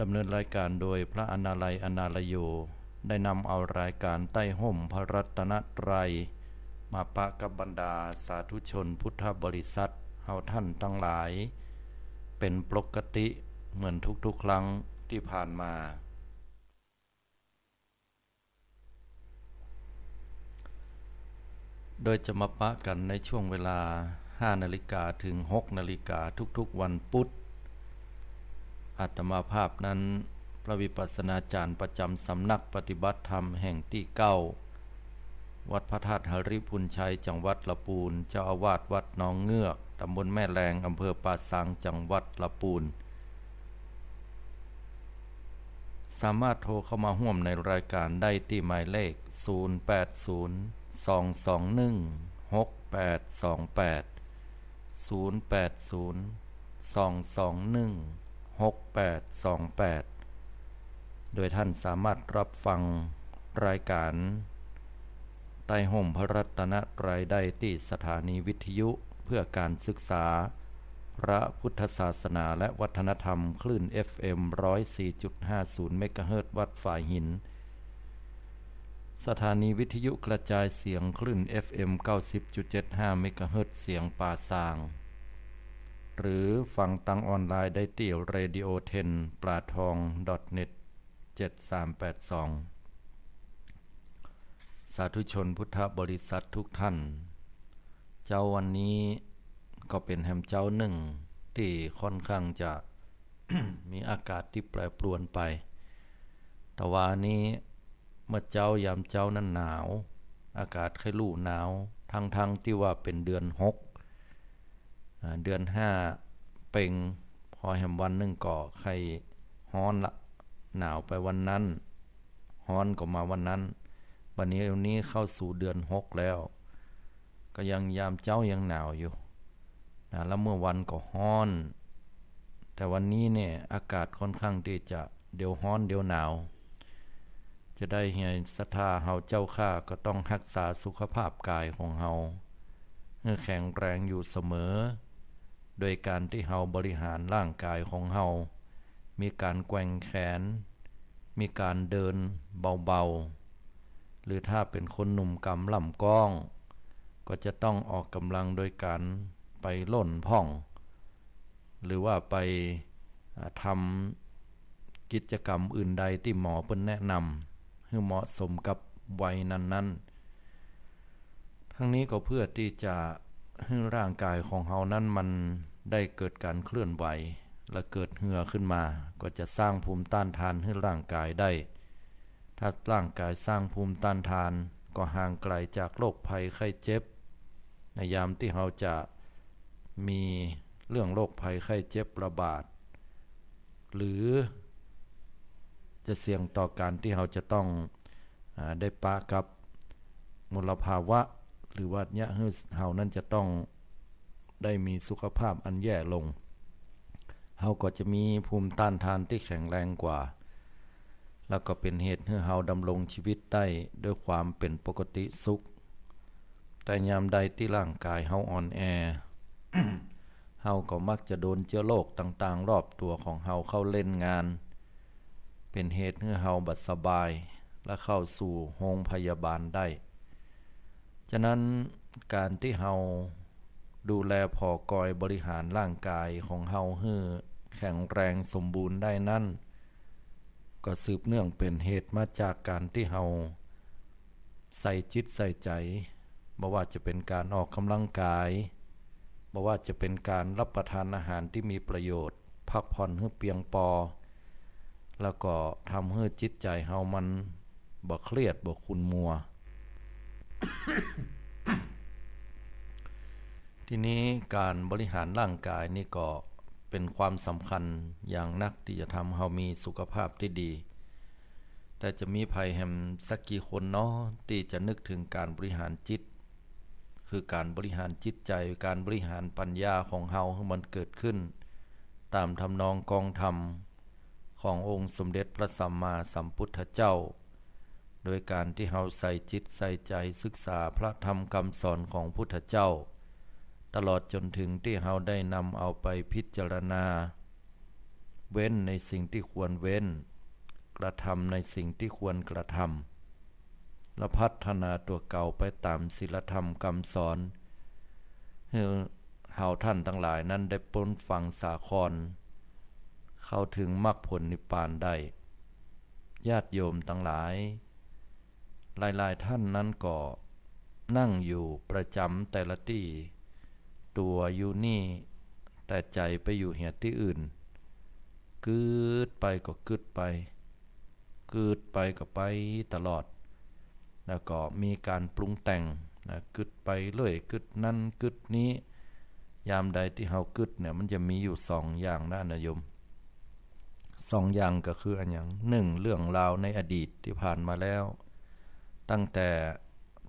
ดำเนินรายการโดยพระอนาลัยอนาลโยได้นำเอารายการใต้ห่มพระรัตนตรัยมาปะกับบรรดาสาธุชนพุทธบริษัทเฮาท่านทั้งหลายเป็นปกติเหมือนทุกๆครั้งที่ผ่านมาโดยจะมาปะกันในช่วงเวลา 5 นาฬิกาถึง 6 นาฬิกาทุกๆวันพุธอาตมาภาพนั้นพระวิปัสสนาจารย์ประจำสำนักปฏิบัติธรรมแห่งที่9วัดพระธาตุหฤพุนชัยจังหวัดละปูนเจ้าอาวาสวัดหนองเงือกตำบลแม่แลงอำเภอป่าสังจังหวัดละปูนสามารถโทรเข้ามาร่วมในรายการได้ที่หมายเลข 0802216828 โดยท่านสามารถรับฟังรายการใต้ห่มพระรัตนตรัยได้ที่สถานีวิทยุเพื่อการศึกษาพระพุทธศาสนาและวัฒนธรรมคลื่น FM 104.50 เมกะเฮิรตซ์วัดฝ่ายหินสถานีวิทยุกระจายเสียงคลื่น FM 90.75 เมกะเฮิรตซ์เสียงป่าซางหรือฟังทางออนไลน์ได้ที่ Radio 10 ปลาทอง .net 7382 สาธุชนพุทธบริษัททุกท่านเจ้าวันนี้ก็เป็นแฮมเจ้าหนึ่งที่ค่อนข้างจะ มีอากาศที่แปรปรวนไปแต่ว่านี้เมื่อเจ้ายามเจ้านั้นหนาวอากาศค่อยลู่หนาวทั้งที่ว่าเป็นเดือน6เดือน5เป่งพอแฮมวันนึงก็ใครฮ้อนละหนาวไปวันนั้นฮ้อนก็มาวันนั้นวันนี้เข้าสู่เดือน6แล้วก็ยังยามเจ้ายังหนาวอยู่แล้วเมื่อวันก็ฮ้อนแต่วันนี้เนี่ยอากาศค่อนข้างที่จะเดี๋ยวฮ้อนเดี๋ยวหนาวจะได้ให้ศรัทธาเฮาเจ้าข้าก็ต้องรักษาสุขภาพกายของเฮาให้แข็งแรงอยู่เสมอโดยการที่เฮาบริหารร่างกายของเฮามีการแกว่งแขนมีการเดินเบาๆหรือถ้าเป็นคนหนุ่มกำล่ำก้องก็จะต้องออกกำลังโดยการไปล่นพ่องหรือว่าไปทำกิจกรรมอื่นใดที่หมอเพิ่นแนะนำให้เหมาะสมกับวัยนั้นๆทั้งนี้ก็เพื่อที่จะให้ร่างกายของเฮานั้นมันได้เกิดการเคลื่อนไหวและเกิดเหงื่อขึ้นมาก็จะสร้างภูมิต้านทานให้ร่างกายได้ถ้าร่างกายสร้างภูมิต้านทานก็ห่างไกลจากโรคภัยไข้เจ็บในยามที่เฮาจะมีเรื่องโรคภัยไข้เจ็บระบาดหรือจะเสี่ยงต่อการที่เฮาจะต้องได้ปะกับมลภาวะหรือว่าเนี่ยเฮานั้นจะต้องได้มีสุขภาพอันแย่ลงเฮาก็จะมีภูมิต้านทานที่แข็งแรงกว่าแล้วก็เป็นเหตุให้เฮาดำรงชีวิตได้ด้วยความเป็นปกติสุขแต่ยามใดที่ร่างกายเฮาอ่อนแอ เฮาก็มักจะโดนเชื้อโรคต่างๆรอบตัวของเฮาเข้าเล่นงานเป็นเหตุให้เฮาบ่สบายและเข้าสู่โรงพยาบาลได้ฉะนั้นการที่เฮาดูแลพอกอยบริหารร่างกายของเฮาให้แข็งแรงสมบูรณ์ได้นั่นก็สืบเนื่องเป็นเหตุมาจากการที่เฮาใส่จิตใส่ใจบ่ว่าจะเป็นการออกกำลังกายบ่ว่าจะเป็นการรับประทานอาหารที่มีประโยชน์พักผ่อนให้เพียงพอแล้วก็ทำให้จิตใจเฮามันบ่เครียดบ่ขุ่นมัว ทีนี้การบริหารร่างกายนี่ก็เป็นความสำคัญอย่างนักที่จะทำเฮามีสุขภาพที่ดีแต่จะมีภัยแห่งสักกี่คนเนาะที่จะนึกถึงการบริหารจิตคือการบริหารจิตใจการบริหารปัญญาของเฮาให้มันเกิดขึ้นตามทำนองกองธรรมขององค์สมเด็จพระสัมมาสัมพุทธเจ้าโดยการที่เฮาใส่จิตใส่ใจศึกษาพระธรรมคำสอนของพุทธเจ้าตลอดจนถึงที่เฮาได้นำเอาไปพิจารณา เว้นในสิ่งที่ควรเว้นกระทำในสิ่งที่ควรกระทำและพัฒนาตัวเก่าไปตามศีลธรรมคำสอนให้เฮาท่านทั้งหลายนั้นได้พ้นฟังสาครเข้าถึงมรรคผลนิพพานได้ญาติโยมทั้งหลายหลายๆท่านนั้นก็นั่งอยู่ประจำแต่ละที่ตัวอยู่นี่แต่ใจไปอยู่เหตุที่อื่นกึดไปก็กึดไปกึดไปก็ไปตลอดแล้วก็มีการปรุงแต่งนะกึดไปเรื่อยกึดนั่นกึดนี้ยามใดที่เฮากึดเนี่ยมันจะมีอยู่2อย่างนะโยม2อย่างก็คืออันอย่าง1เรื่องราวในอดีตที่ผ่านมาแล้วตั้งแต่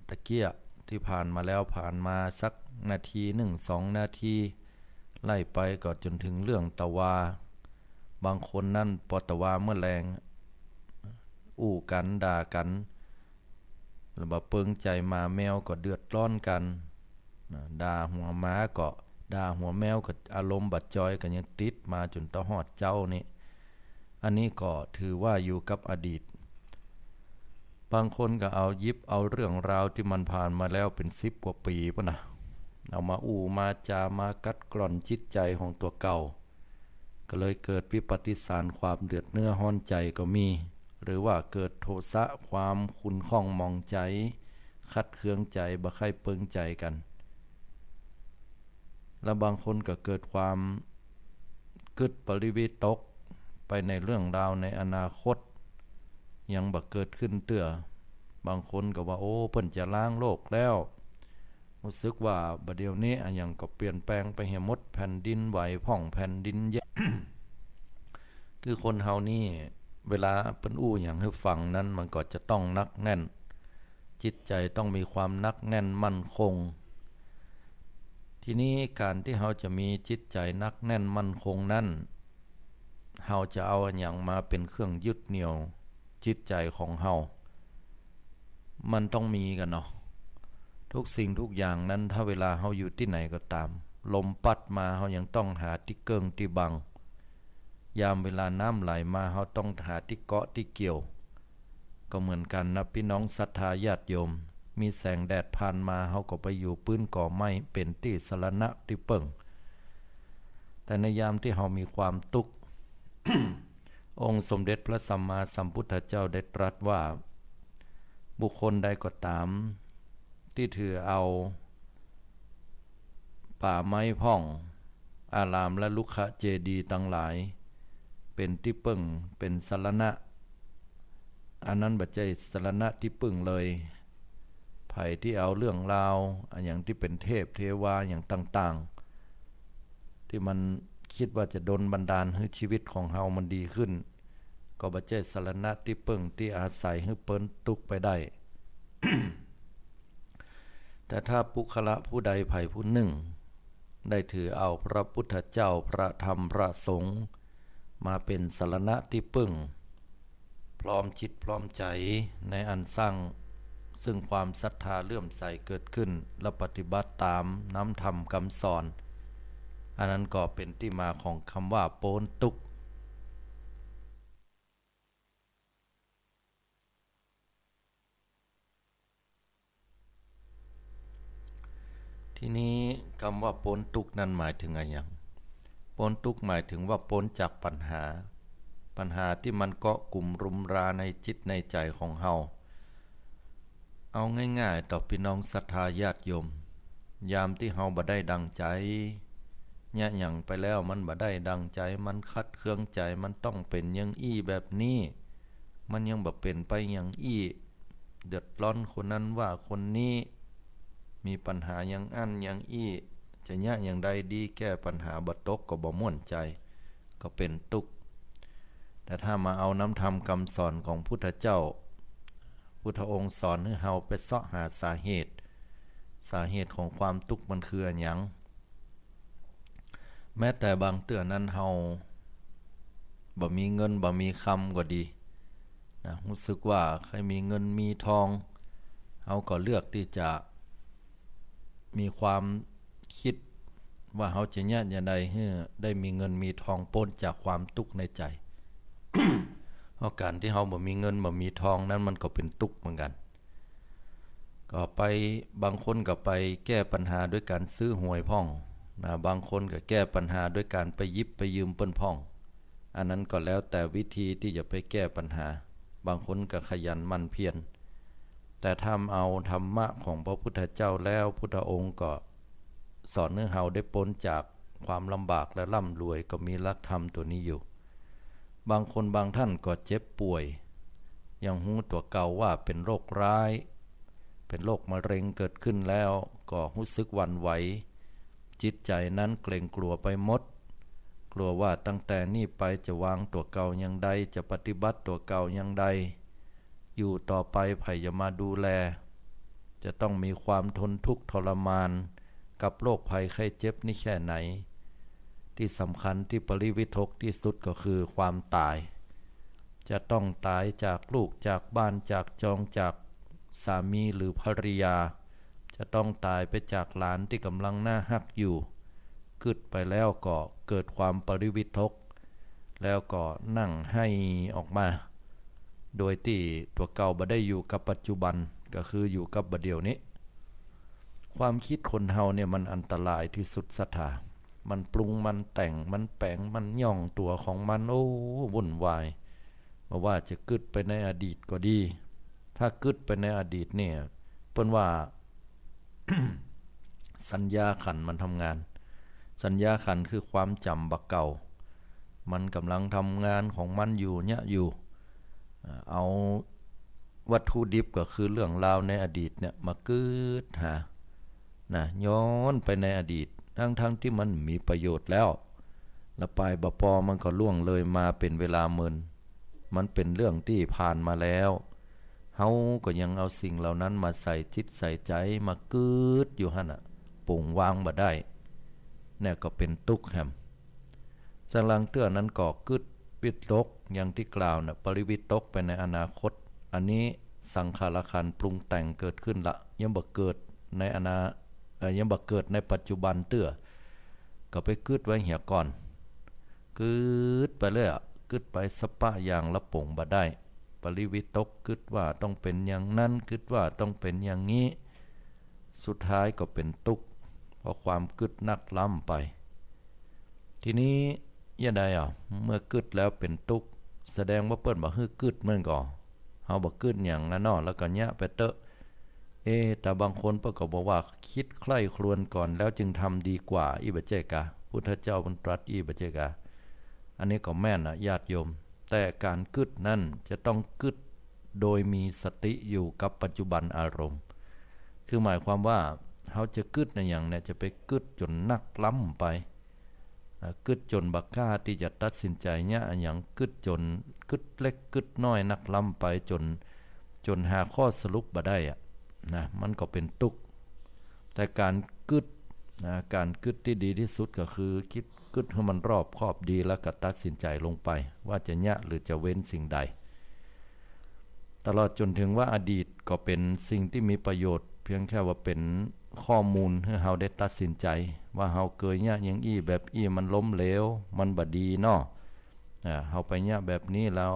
ตะเกียที่ผ่านมาแล้วผ่านมาสักนาที1 2นาทีไล่ไปก็จนถึงเรื่องตะวาบางคนนั่นปตะวาเมื่อแรงอู้กันด่ากันหรือว่าเปิงใจมาแมวก็เดือดร้อนกันด่าหัวม้าก็ด่าหัวแมวก็อารมณ์บัดจอยกันยังติดมาจนตะหอดเจ้านี่อันนี้ก็ถือว่าอยู่กับอดีตบางคนก็เอายิบเอาเรื่องราวที่มันผ่านมาแล้วเป็น10 กว่าปีป่ะนะเอามาอู้มาจามากัดกร่อนจิตใจของตัวเก่าก็เลยเกิดวิปฏิสารความเดือดเนื้อห้อนใจก็มีหรือว่าเกิดโทสะความขุ่นข้องมองใจคัดเคืองใจบ่ใคร่เปิงใจกันและบางคนก็เกิดความกึดปริวิตกไปในเรื่องราวในอนาคตยังบ่เกิดขึ้นเตื้อบางคนก็ว่าโอ้เพิ่นจะล้างโลกแล้วรู้สึกว่าบัดเดี๋ยวนี้อันหยังก็เปลี่ยนแปลงไปให้หมดแผ่นดินไหวพ่องแผ่นดินแยก คือคนเฮานี่เวลาเปิ้นอู้หยังให้ฟังนั้นมันก็จะต้องนักแน่นจิตใจต้องมีความนักแน่นมั่นคงทีนี้การที่เฮาจะมีจิตใจนักแน่นมั่นคงนั้นเฮาจะเอาอันหยังมาเป็นเครื่องยึดเหนี่ยวจิตใจของเฮามันต้องมีกันเนาะทุกสิ่งทุกอย่างนั้นถ้าเวลาเฮาอยู่ที่ไหนก็ตามลมปัดมาเฮายังต้องหาที่เกิงที่บังยามเวลาน้ำไหลมาเฮาต้องหาที่เกาะที่เกี่ยวก็เหมือนกันนะพี่น้องศรัทธาญาติโยมมีแสงแดดผ่านมาเฮาก็ไปอยู่ปื้นก่อไม้เป็นที่สรณะที่เปิ่งแต่ในยามที่เฮามีความทุกข์ องค์สมเด็จพระสัมมาสัมพุทธเจ้าได้ตรัสว่าบุคคลใดก็ตามที่ถือเอาป่าไม้พ่องอารามและลุกขเจดีย์ทั้งหลายเป็นที่ปึ้งเป็นสรณะอันนั้นบัจจัยสรณะที่ปึ้งเลยไผที่เอาเรื่องราวอย่างที่เป็นเทพเทวาอย่างต่างๆที่มันคิดว่าจะดลบันดาลให้ชีวิตของเฮามันดีขึ้นก็บัจจัยสรณะที่ปึ้งที่อาศัยให้เปิ้นตุกไปได้ แต่ถ้าปุคละผู้ใดไผผู้หนึ่งได้ถือเอาพระพุทธเจ้าพระธรรมพระสงฆ์มาเป็นสรณะที่ปึ้งพร้อมจิตพร้อมใจในอันสร้างซึ่งความศรัทธาเลื่อมใสเกิดขึ้นและปฏิบัติตามน้ำธรรมคำสอนอันนั้นก็เป็นที่มาของคำว่าโปนตุกทีนี้คำว่าพ้นทุกข์นั้นหมายถึงอะไรอย่างพ้นทุกข์หมายถึงว่าพ้นจากปัญหาที่มันเกาะกลุ่มรุมราในจิตในใจของเฮาเอาง่ายๆต่อพี่น้องศรัทธาญาติโยมยามที่เฮาบ่ได้ดังใจเนี่ยหยังไปแล้วมันบ่ได้ดังใจมันคัดเคืองใจมันต้องเป็นอย่างอี้แบบนี้มันยังบ่เป็นไปอย่างอี้เดือดร้อนคนนั้นว่าคนนี้มีปัญหาอย่างอั้นอย่างอี้จะยะอย่างใดดีแก้ปัญหาบ่ตกก็บ่ม่วนใจก็เป็นทุกข์แต่ถ้ามาเอาน้ำธรรมคำสอนของพุทธเจ้าพุทธองค์สอนให้เฮาไปเสาะหาสาเหตุของความทุกข์มันคืออันหยังแม้แต่บางเตือนนั้นเฮาบ่มีเงินบ่มีคำก็ดีนะรู้สึกว่าใครมีเงินมีทองเฮาก็เลือกที่จะมีความคิด ว่าเขาจะเนี่ยอย่างใดให้ได้มีเงินมีทองพ้นจากความทุกข์ในใจ เพราะการที่เขาบ่มีเงินบ่มีทองนั้นมันก็เป็นทุกข์เหมือนกันก็ไปบางคนก็ไปแก้ปัญหาด้วยการซื้อหวยพ่องนะบางคนก็แก้ปัญหาด้วยการไปยิบไปยืมเปิ้นพ่องอันนั้นก็แล้วแต่วิธีที่จะไปแก้ปัญหาบางคนก็ขยันหมั่นเพียรแต่ทำเอาธรรมะของพระพุทธเจ้าแล้วพุทธองค์ก็สอนให้เฮาได้พ้นจากความลำบากและร่ำรวยก็มีหลักธรรมตัวนี้อยู่บางคนบางท่านก็เจ็บป่วยยังหูตัวเก่าว่าเป็นโรคร้ายเป็นโรคมะเร็งเกิดขึ้นแล้วก็รู้สึกหวั่นไหวจิตใจนั้นเกรงกลัวไปหมดกลัวว่าตั้งแต่นี้ไปจะวางตัวเก่าอย่างใดจะปฏิบัติตัวเก่าอย่างใดอยู่ต่อไปไผจะมาดูแลจะต้องมีความทนทุกข์ทรมานกับโรคภัยไข้เจ็บนี่แค่ไหนที่สำคัญที่ปริวิทกที่สุดก็คือความตายจะต้องตายจากลูกจากบ้านจากจองจากสามีหรือภริยาจะต้องตายไปจากหลานที่กำลังน่าฮักอยู่กึดไปแล้วก็เกิดความปริวิทกแล้วก็นั่งให้ออกมาโดยที่ตัวเก่าบ่ได้อยู่กับปัจจุบันก็คืออยู่กับบัดเดี๋ยวนี้ความคิดคนเฮาเนี่ยมันอันตรายที่สุดศรัทธามันปรุงมันแต่งมันแปลงมันย่องตัวของมันโอ้วุ่นวายมาว่าจะกึดไปในอดีตก็ดีถ้ากึดไปในอดีตเนี่ยเปิ้นว่า สัญญาขันมันทำงานสัญญาขันคือความจำบักเก่ามันกำลังทำงานของมันอยู่เนี่ยอยู่เอาวัตถุดิบก็คือเรื่องราวในอดีตเนี่ยมากึดหานะย้อนไปในอดีตทั้งที่มันมีประโยชน์แล้วแล้วไปบปอมันก็ล่วงเลยมาเป็นเวลาเมินมันเป็นเรื่องที่ผ่านมาแล้วเฮาก็ยังเอาสิ่งเหล่านั้นมาใส่จิตใส่ใจมากึดอยู่หั่นน่ะปล่งวางบ่ได้เนี่ยก็เป็นทุกข์แฮมจังลังเตื้อนั้นก็กึดวิตกอย่างที่กล่าวน่ะปริวิตกไปในอนาคตอันนี้สังขารขันธ์ปรุงแต่งเกิดขึ้นละยังบ่เกิดในยังบ่เกิดในปัจจุบันเตื้อก็ไปกึดไว้เหี่ยก่อนกึดไปเลยอ่ะกึดไปสปะอย่างละปงบ่ได้ปริวิตกกึดว่าต้องเป็นอย่างนั้นกึดว่าต้องเป็นอย่างนี้สุดท้ายก็เป็นทุกข์เพราะความกึดนักล้ำไปทีนี้ยังไงอ่ะเมื่อกึดแล้วเป็นทุกข์แสดงว่าเปิ้นบ่ฮื้อกึดมันก็เฮาบ่กึดหยังนั้นเนาะแล้วก็ยะไปเตอะแต่บางคนเปิ้นก็บอกว่าคิดใคร่ครวญก่อนแล้วจึงทำดีกว่าอีบ่เจกะพุทธเจ้ามันตรัสอีบ่เจกะอันนี้ก็แม่นนะญาติโยมแต่การกึดนั้นจะต้องกึดโดยมีสติอยู่กับปัจจุบันอารมณ์คือหมายความว่าเขาจะกึดในอย่างเนี่ยจะไปกึดจนนักล้ำไปกึดจนบักกล้าที่จะตัดสินใจเนี่ยอย่างกึดจนกึดเล็กกึดน้อยนักล้ำไปจนหาข้อสรุปบ่ได้อะนะมันก็เป็นทุกข์แต่การกึดนะการกึดที่ดีที่สุดก็คือคิดกึดให้มันรอบคอบดีแล้วก็ตัดสินใจลงไปว่าจะยะหรือจะเว้นสิ่งใดตลอดจนถึงว่าอดีตก็เป็นสิ่งที่มีประโยชน์เพียงแค่ว่าเป็นข้อมูลให้เฮาได้ตัดสินใจว่าเฮาเคยยะอย่างอี้แบบอี้มันล้มเหลวมันบ่ดีเนาะเฮาไปยะแบบนี้แล้ว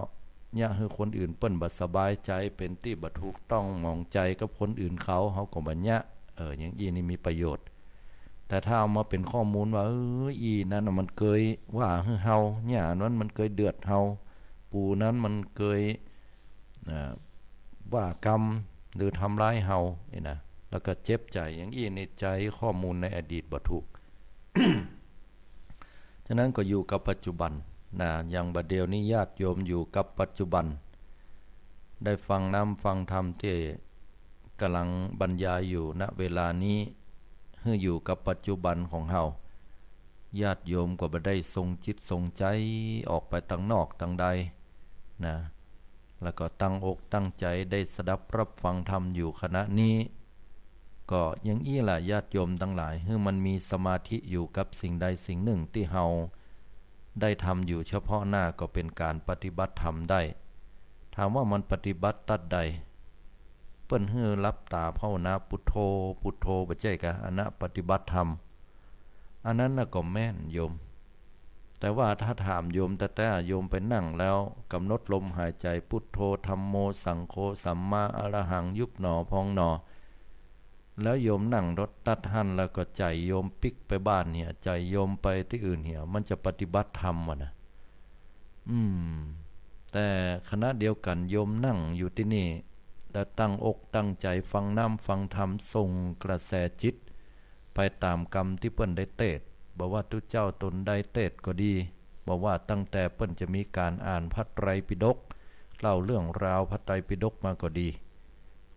ยะให้คนอื่นเปิ้นบ่สบายใจเป็นที่บ่ถูกต้องมองใจกับคนอื่นเขาเฮาก็บ่ยะอย่างอี้นี่มีประโยชน์แต่ถ้าเอามาเป็นข้อมูลว่าอีนั้นมันเคยว่าให้เฮาเนี่ยนั้นมันเคยเดือดเฮาปู่นั้นมันเคยว่ากรรมหรือทำร้ายเฮานี่นะแล้วก็เจ็บใจอย่างอี้ในใจข้อมูลในอดีตบ่ถูก ฉะนั้นก็อยู่กับปัจจุบันนะอย่างบัดเดี๋ยวนี้ญาติโยมอยู่กับปัจจุบันได้ฟังฟังธรรมที่กำลังบรรยายอยู่ณเวลานี้ให้อยู่กับปัจจุบันของเฮาญาติโยมก็บ่ได้ทรงจิตทรงใจออกไปทางนอกทางใดนะแล้วก็ตั้งอกตั้งใจได้สดับรับฟังธรรมอยู่ขณะนี้ก็อย่างอี้ล่ะญาติโยมทั้งหลายให้มันมีสมาธิอยู่กับสิ่งใดสิ่งหนึ่งที่เฮาได้ทำอยู่เฉพาะหน้าก็เป็นการปฏิบัติธรรมได้ถามว่ามันปฏิบัติตัดใดเปิ้นให้รับตาภาวนาพุทโธพุทโธบ่ใช่กะอนะปฏิบัติธรรม อันนั้นน่ะก็แม่นโยมแต่ว่าถ้าถามโยมแต่โยมไปนั่งแล้วกำหนดลมหายใจพุทโธธัมโมสังโฆสัมมาอรหังยุบหนอพองหนอแล้วโยมนั่งรถตัดหันแล้วก็ใจโยมปิกไปบ้านเนี่ยใจโยมไปที่อื่นเหี่ยมันจะปฏิบัติธรรมวะนะแต่ขณะเดียวกันโยมนั่งอยู่ที่นี่แล้วตั้งอกตั้งใจฟังน้ำฟังธรรมส่งกระแสจิตไปตามกรรมที่เปิ้นได้เทศบอกว่าทุกเจ้าตนได้เทศก็ดีบอกว่าตั้งแต่เปิ้นจะมีการอ่านพระไตรปิฎกเล่าเรื่องราวพระไตรปิฎกมาก็ดี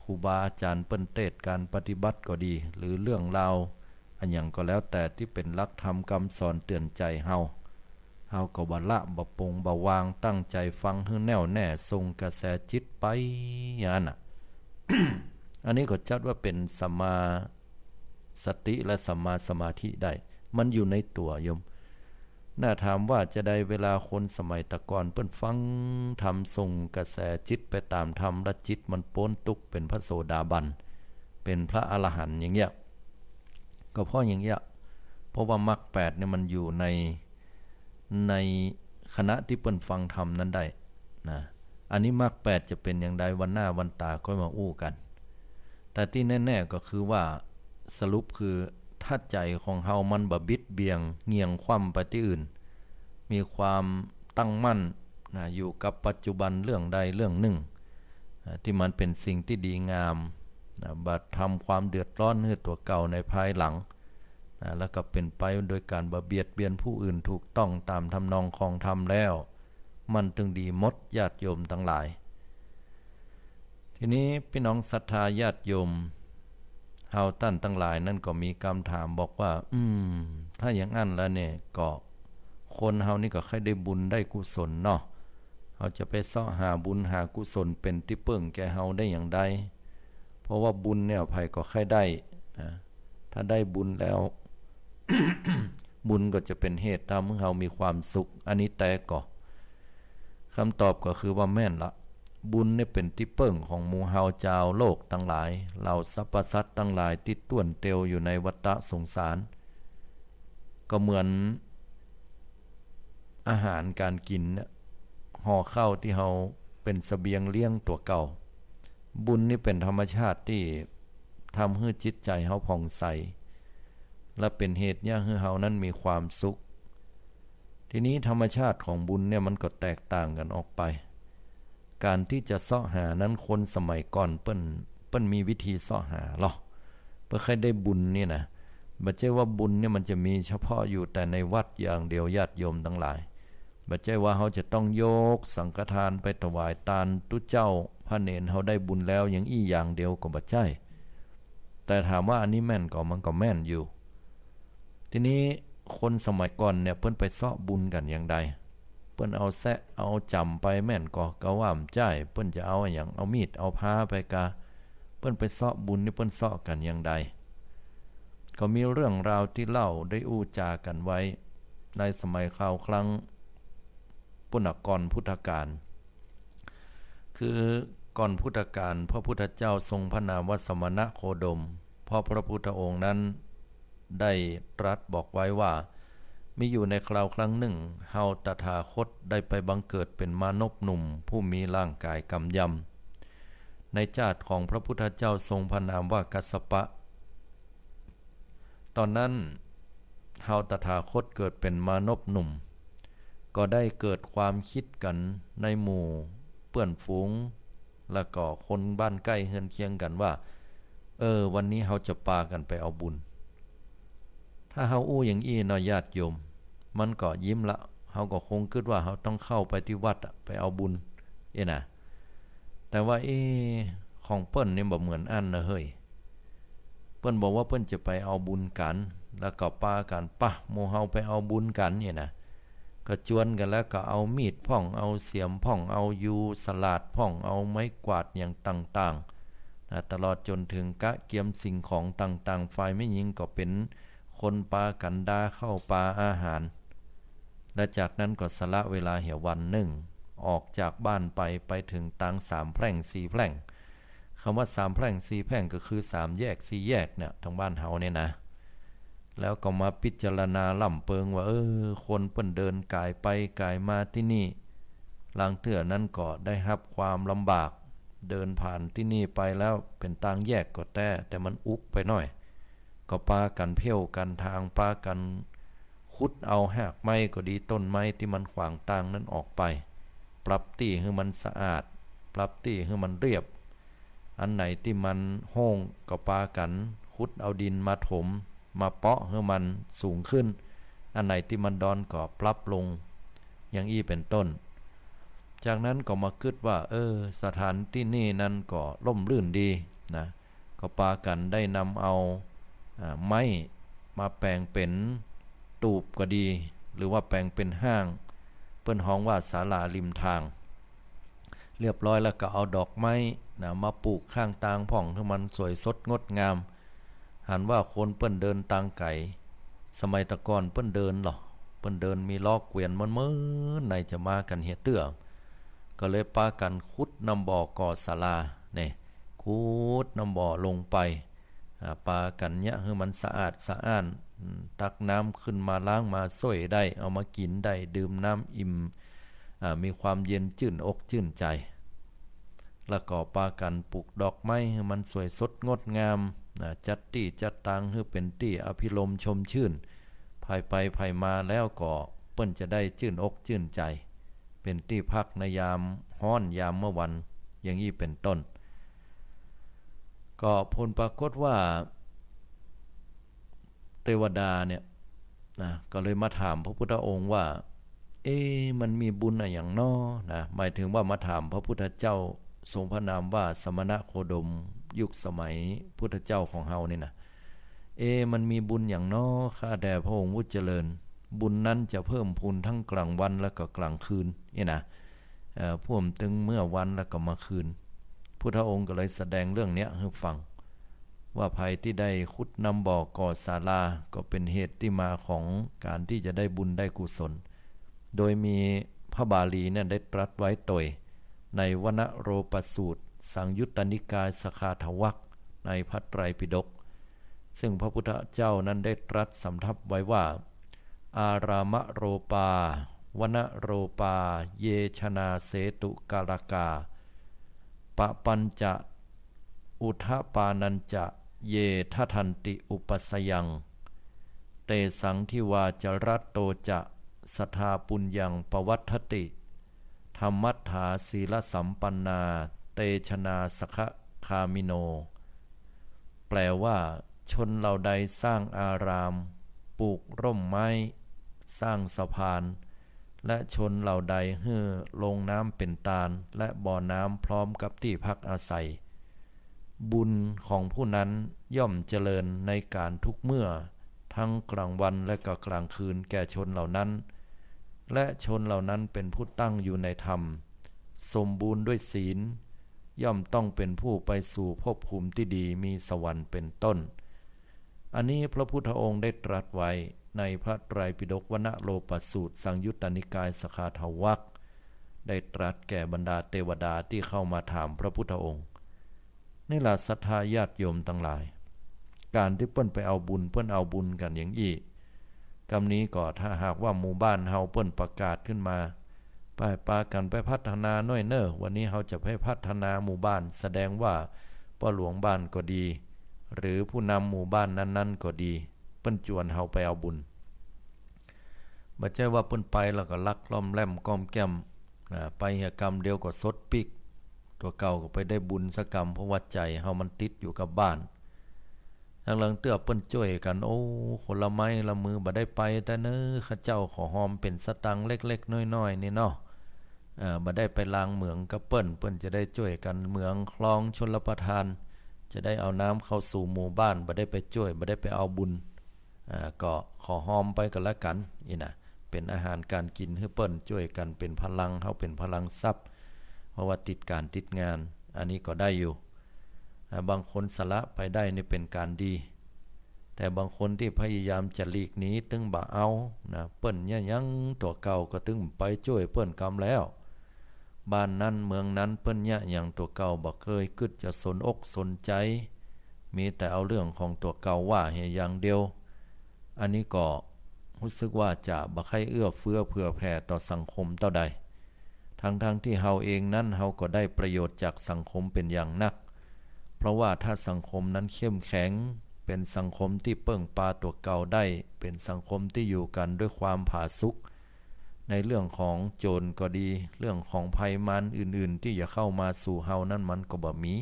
ครูบาอาจารย์เปิ้นเทศการปฏิบัติก็ดีหรือเรื่องราวอันอย่างก็แล้วแต่ที่เป็นหลักธรรมคำสอนเตือนใจเฮาก็บ่ละบ่ปงบ่วางตั้งใจฟังให้แน่วแน่ส่งกระแสจิตไปอย่างนั้นอันนี้ก็จัดว่าเป็นสัมมาสติและสัมมาสมาธิได้มันอยู่ในตัวโยมน่าถามว่าจะได้เวลาคนสมัยตะก่อนเปิ้นฟังธรรมส่งกระแสจิตไปตามธรรมและจิตมันโป้นตุกเป็นพระโสดาบันเป็นพระอรหันต์อย่างเงี้ยก็เพราะอย่างเงี้ยเพราะว่ามรรค8เนี่ยมันอยู่ในคณะที่เปิ้นฟังธรรมนั้นได้นะอันนี้มรรค8จะเป็นอย่างใดวันหน้าวันตาค่อยมาอู้กันแต่ที่แน่ๆก็คือว่าสรุปคือถ้าใจของเฮามันบ่บิดเบี่ยงเงี่ยงคว่ำไปที่อื่นมีความตั้งมั่นอยู่กับปัจจุบันเรื่องใดเรื่องหนึ่งที่มันเป็นสิ่งที่ดีงามบัดทำความเดือดร้อนให้ตัวเก่าในภายหลังแล้วก็เป็นไปโดยการบ่เบียดเบียนผู้อื่นถูกต้องตามทำนองของธรรมแล้วมันจึงดีมดญาติโยมทั้งหลายทีนี้พี่น้องศรัทธาญาติโยมเฮาท่านทั้งหลายนั่นก็มีคำถามบอกว่าถ้าอย่างนั้นแล้วเนี่ยก็คนเฮานี่ก็ค่อยได้บุญได้กุศลเนาะเฮาจะไปเสาะหาบุญหากุศลเป็นที่เปิ้งแก่เฮาได้อย่างใดเพราะว่าบุญเนี่ยไผก็ค่อยได้ถ้าได้บุญแล้ว บุญก็จะเป็นเหตุทำให้เฮามีความสุขอันนี้แต่ก็คำตอบก็คือว่าแม่นละบุญเนี่ยเป็นที่เปิ้งของหมู่เฮาชาวโลกทั้งหลายเหล่าสรรพสัตว์ทั้งหลายที่ต้วนเตียวอยู่ในวัฏสงสารก็เหมือนอาหารการกินเนี่ยห่อข้าวที่เฮาเป็นเสบียงเลี้ยงตัวเก่าบุญนี่เป็นธรรมชาติที่ทำให้จิตใจเฮาผ่องใสและเป็นเหตุให้เฮานั้นมีความสุขทีนี้ธรรมชาติของบุญเนี่ยมันก็แตกต่างกันออกไปการที่จะเสาะหานั้นคนสมัยก่อนเปิ้นมีวิธีเสาะหาหรอเพื่อใครได้บุญนี่นะบ่ใช่ว่าบุญเนี่ยมันจะมีเฉพาะอยู่แต่ในวัดอย่างเดียวญาติโยมทั้งหลายบ่ใช่ว่าเฮาจะต้องยกสังฆทานไปถวายทานตุเจ้าพระเนรเฮาได้บุญแล้วอย่างอีอย่างเดียวก็บ่ใช่แต่ถามว่าอันนี้แม่นก็มันก็แม่นอยู่ทีนี้คนสมัยก่อนเนี่ยเพิ่นไปเสาะบุญกันอย่างใดเปิ้นเอาแซะเอาจำไปแม่นก็ว่ามใจเปิ้นจะเอาอย่างเอามีดเอาผ้าไปกะเปิ้นไปเสาะบุญนี่เปิ้นเสาะกันอย่างใดก็มีเรื่องราวที่เล่าได้อู้จากันไว้ในสมัยคราวครั้งปุณกรพุทธกาลคือก่อนพุทธกาลพระพุทธเจ้าทรงพระนามว่าสมณโคดมเพราะพระพุทธองค์นั้นได้ตรัสบอกไว้ว่ามีอยู่ในคราวครั้งหนึ่งเฮาตถาคตได้ไปบังเกิดเป็นมานพหนุ่มผู้มีร่างกายกำยำในชาติของพระพุทธเจ้าทรงพระนามว่ากัสสปะตอนนั้นเฮาตถาคตเกิดเป็นมานพหนุ่มก็ได้เกิดความคิดกันในหมู่เพื่อนฝูงและก็คนบ้านใกล้เฮือนเคียงกันว่าวันนี้เฮาจะพากันไปเอาบุญถ้าเฮาอู้อย่างอี้เนาะญาติโยมมันก็ยิ้มละเฮาก็คงคิดว่าเฮาต้องเข้าไปที่วัดไปเอาบุญนะแต่ว่าของเปิ้นนี่บ่เหมือนอันนะเฮ้ยเปิ้นบอกว่าเปิ้นจะไปเอาบุญกันแล้วก็ปากันปะหมู่เฮาไปเอาบุญกันนะก็จวนกันแล้วก็เอามีดพ่องเอาเสียมพ่องเอายูสลาดพ่องเอาไม้กวาดอย่างต่างๆตลอดจนถึงกะเกียมสิ่งของต่างๆฝ่ายไม่ยิงก็เป็นคนปากันดาเข้าปาอาหารและจากนั้นก็สละเวลาเหี่ยววันหนึ่งออกจากบ้านไปถึงตัง3 แพร่ง 4 แพร่งคำว่า3 แพร่ง 4 แพร่งก็คือ3 แยก 4 แยกเนี่ยทางบ้านเฮาเนี่ยนะ แล้วก็มาพิจารณาล่ำเปิงว่าคนเปิ้นเดินกายไปกายมาที่นี่ลางเทื่อนั้นก็ได้รับความลำบากเดินผ่านที่นี่ไปแล้วเป็นทางแยกก็แต่มันอุกไปหน่อยก็ปากันเพี้ยวกันทางปากันขุดเอาหากไม้ก็ดีต้นไม้ที่มันขวางทางนั้นออกไปปรับที่ให้มันสะอาดปรับที่ให้มันเรียบอันไหนที่มันโห้งก็ปากันขุดเอาดินมาถมมาเปาะให้มันสูงขึ้นอันไหนที่มันดอนก็ปรับลงอย่างอี้เป็นต้นจากนั้นก็มาคิดว่าสถานที่นี่นั้นก็ร่มรื่นดีนะก็ปากันได้นำเอาไม้มาแปลงเป็นตูบก็ดีหรือว่าแปลงเป็นห้างเปิ้นฮ้องว่าศาลาริมทางเรียบร้อยแล้วก็เอาดอกไม้นะมาปลูกข้างทางพ่องให้มันสวยสดงดงามหันว่าคนเปิ้นเดินทางไกลสมัยตะก่อนเปิ้นเดินหรอเปิ้นเดินมีล้อเกวียนมันในจะมากันเฮ็ดเตื้อก็เลยปากันขุดน้ำบ่อก่อศาลาเนี่ยขุดน้ำบ่อลงไปปากันเนี่ยให้มันสะอาดสะอ้านตักน้ำขึ้นมาล้างมาส้วยได้เอามากินได้ดื่มน้ำอิ่มมีความเย็นชื่นอกชื่นใจแล้วก็ปากันปลูกดอกไม้ให้มันสวยสดงดงามจัดที่จัดตังให้เป็นที่อภิรมย์ชมชื่นภายไปภายมาแล้วก็เปิ้นจะได้ชื่นอกชื่นใจเป็นที่พักในยามฮ้อนยามเมื่อวันอย่างนี้เป็นต้นก็ผลปรากฏว่าเทวดาเนี่ยนะก็เลยมาถามพระพุทธองค์ว่ามันมีบุญอะไรอย่างน้อนะหมายถึงว่ามาถามพระพุทธเจ้าทรงพระนามว่าสมณโคดมยุคสมัยพุทธเจ้าของเฮานี่นะมันมีบุญอย่างน้อข้าแด่พระองค์ผู้เจริญบุญนั้นจะเพิ่มพูนทั้งกลางวันแล้วก็กลางคืนนี่นะพ่วมตึงเมื่อวันแล้วก็มาคืนพุทธองค์ก็เลยแสดงเรื่องนี้ให้ฟังว่าภัยที่ได้ขุดนำบ่อก่อศาลาก็เป็นเหตุที่มาของการที่จะได้บุญได้กุศลโดยมีพระบาลีเนี่ยได้ตรัสไว้ตยในวนโรปสูตรสังยุตตนิกายสคาทวรรคในพระไตรปิฎกซึ่งพระพุทธเจ้านั้นได้ตรัสสำทับไว้ว่าอารามโรปาวนโรปาเยชนาเสตุกาลกาปะปัญจะอุทปานัญจะเยททันติอุปสยังเตสังทิวาจรัตโตจะสทาปุญญังปวัฏฐติธรรมัฏฐาศีลสัมปันนาเตชนาสขคามิโนแปลว่าชนเหล่าใดสร้างอารามปลูกร่มไม้สร้างสะพานและชนเหล่าใดฮื้อลงน้ำเป็นตาลและบ่อน้ำพร้อมกับที่พักอาศัยบุญของผู้นั้นย่อมเจริญในการทุกเมื่อทั้งกลางวันและก็กลางคืนแก่ชนเหล่านั้นและชนเหล่านั้นเป็นผู้ตั้งอยู่ในธรรมสมบูรณ์ด้วยศีลย่อมต้องเป็นผู้ไปสู่ภพภูมิที่ดีมีสวรรค์เป็นต้นอันนี้พระพุทธองค์ได้ตรัสไว้ในพระไตรปิฎกวนโรปสูตรสังยุตตนิกายสคาทวรรคได้ตรัสแก่บรรดาเทวดาที่เข้ามาถามพระพุทธองค์นี่ล่ะศรัทธาญาติโยมทั้งหลายการที่เปิ้นไปเอาบุญเปิ้นเอาบุญกันอย่างอี้กำนี้ก็ถ้าหากว่าหมู่บ้านเฮาเปิ้นประกาศขึ้นมาไปปากันไปพัฒนาหน่อยเน้อวันนี้เฮาจะไปพัฒนาหมู่บ้านแสดงว่าพ่อหลวงบ้านก็ดีหรือผู้นำหมู่บ้านนั้นๆก็ดีเปิ้นจวนเฮาไปเอาบุญบ่ใช่ว่าเปิ้นไปแล้วก็ลักล้อมแล่มก้อมแก้มไปเหตุกรรมเดียวก็สดปิกตัวเก่าก็ไปได้บุญสักกรรมเพราะว่าใจเฮามันติดอยู่กับบ้านทางหลังเตื้อเปิ้นช่วยกันโอ้คนละไม้ละมือบ่ได้ไปแต่เน้อข้าเจ้าขอหอมเป็นสตังเล็กๆน้อยๆนี่เนาะบ่ได้ไปล้างเหมืองกับเปิ้นจะได้ช่วยกันเหมืองคลองชลประทานจะได้เอาน้ำเข้าสู่หมู่บ้านบ่ได้ไปช่วยบ่ได้ไปเอาบุญก็ขอหอมไปกันละกันนี่นะเป็นอาหารการกินให้เปิ้นช่วยกันเป็นพลังเฮาเป็นพลังทรัพย์เพราะว่าติดการติดงานอันนี้ก็ได้อยู่บางคนสละไปได้นี่เป็นการดีแต่บางคนที่พยายามจะหลีกหนีตึงบ่เอานะเปิ้นเนี่ยยังตัวเก่าก็ตึงไปช่วยเปิ้นกำแล้วบ้านนั้นเมืองนั้นเปิ้นเนี่ยอย่างตัวเก่าบ่เคยคิดจะสนอกสนใจมีแต่เอาเรื่องของตัวเก่าว่าให้อย่างเดียว อันนี้ก็รู้สึกว่าจะบ่ค่อยเอื้อเฟื้อเผื่อแผ่ต่อสังคมเท่าใดทั้งที่เฮาเองนั้นเฮาก็ได้ประโยชน์จากสังคมเป็นอย่างนักเพราะว่าถ้าสังคมนั้นเข้มแข็งเป็นสังคมที่เปิ้งปาตัวเก่าได้เป็นสังคมที่อยู่กันด้วยความผาสุกในเรื่องของโจรก็ดีเรื่องของภัยมารอื่นๆที่จะเข้ามาสู่เฮานั้นมันก็บ่มี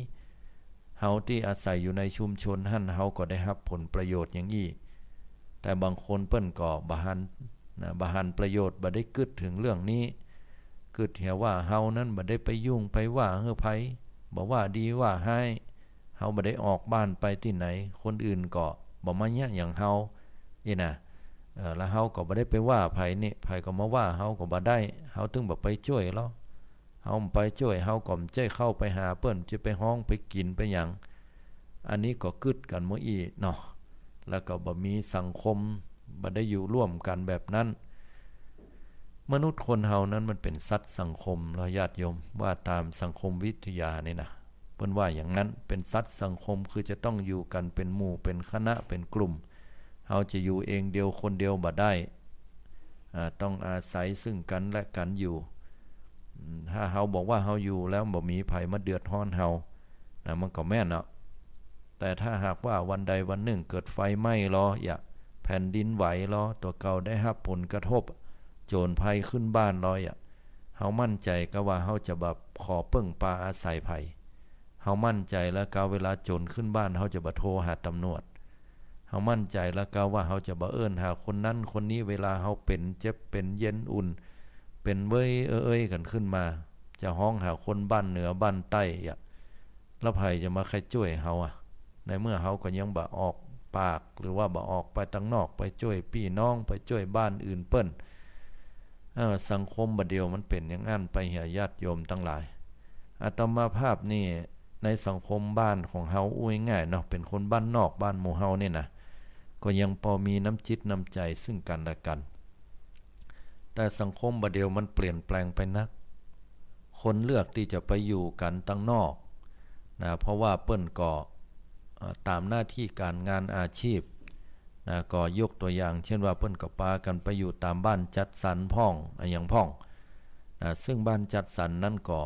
เฮาที่อาศัยอยู่ในชุมชนหั่นเฮาก็ได้รับผลประโยชน์อย่างนี้แต่บางคนเปิ้นก็บ่หันประโยชน์บ่ได้กึดถึงเรื่องนี้กึดเหียว่าเฮานั้นบ่ได้ไปยุ่งไปว่าเฮือไผบ่ว่าดีว่าให้เฮาบ่ได้ออกบ้านไปที่ไหนคนอื่นก็บ่มาแยะหยังเฮานี่นะแล้วเฮาก็บ่ได้ไปว่าไผนี่ไผก็มาว่าเฮาก็บ่ได้เฮาถึงบ่ไปช่วยแล้วเฮาไปช่วยเฮาก็ใจเข้าไปหาเปิ้นจะไปฮ้องไปกินไปหยังอันนี้ก็กึดกันหมดอีกเนาะแล้วก็บ่มีสังคมบ่ได้อยู่ร่วมกันแบบนั้นมนุษย์คนเฮานั้นมันเป็นสัตว์สังคมเราญาติโยมว่าตามสังคมวิทยานี่นะเพิ่นว่าอย่างนั้นเป็นสัตว์สังคมคือจะต้องอยู่กันเป็นหมู่เป็นคณะเป็นกลุ่มเฮาจะอยู่เองเดียวคนเดียวบ่ได้ต้องอาศัยซึ่งกันและกันอยู่ถ้าเฮาบอกว่าเฮาอยู่แล้วบ่มีภัยมาเดือดร้อนเฮานะมันก็แม่นเนาะแต่ถ้าหากว่าวันใดวันหนึ่งเกิดไฟไหม้ลออย่าแผ่นดินไหวลอตัวเก่าได้รับผลกระทบโจรภัยขึ้นบ้านลอยเฮามั่นใจก็ว่าเฮาจะแบบขอเปิ้งปาอาศัยภัยเฮามั่นใจแล้วก็เวลาโจรขึ้นบ้านเฮาจะบ่โทรหาตำรวจเฮามั่นใจแล้วก็ว่าเฮาจะบ่เอิ้นหาคนนั้นคนนี้เวลาเฮาเป็นเจ็บเป็นเย็นอุ่นเป็นเว้ยเอ้ยกันขึ้นมาจะฮ้องหาคนบ้านเหนือบ้านใต้แล้วไผจะมาใครช่วยเฮาในเมื่อเฮาก็ยังบ่ออกปากหรือว่าบ่ออกไปข้างนอกไปช่วยพี่น้องไปช่วยบ้านอื่นเปิ้นสังคมบัดเดียวมันเป็นอย่างนั้นไปเหียญาติโยมทั้งหลายอาตมาภาพนี่ในสังคมบ้านของเฮาอุ้ยง่ายเนาะเป็นคนบ้านนอกบ้านหมู่เฮานี่นะก็ยังพอมีน้ำจิตน้ำใจซึ่งกันและกันแต่สังคมบัดเดียวมันเปลี่ยนแปลงไปนักคนเลือกที่จะไปอยู่กันตั้งนอกนะเพราะว่าเปิ้นก็ตามหน้าที่การงานอาชีพนะก็ยกตัวอย่างเช่นว่าเปิ้นก็ปากันไปอยู่ตามบ้านจัดสรรพ่องอย่างพ่องนะซึ่งบ้านจัดสรรนั่นก็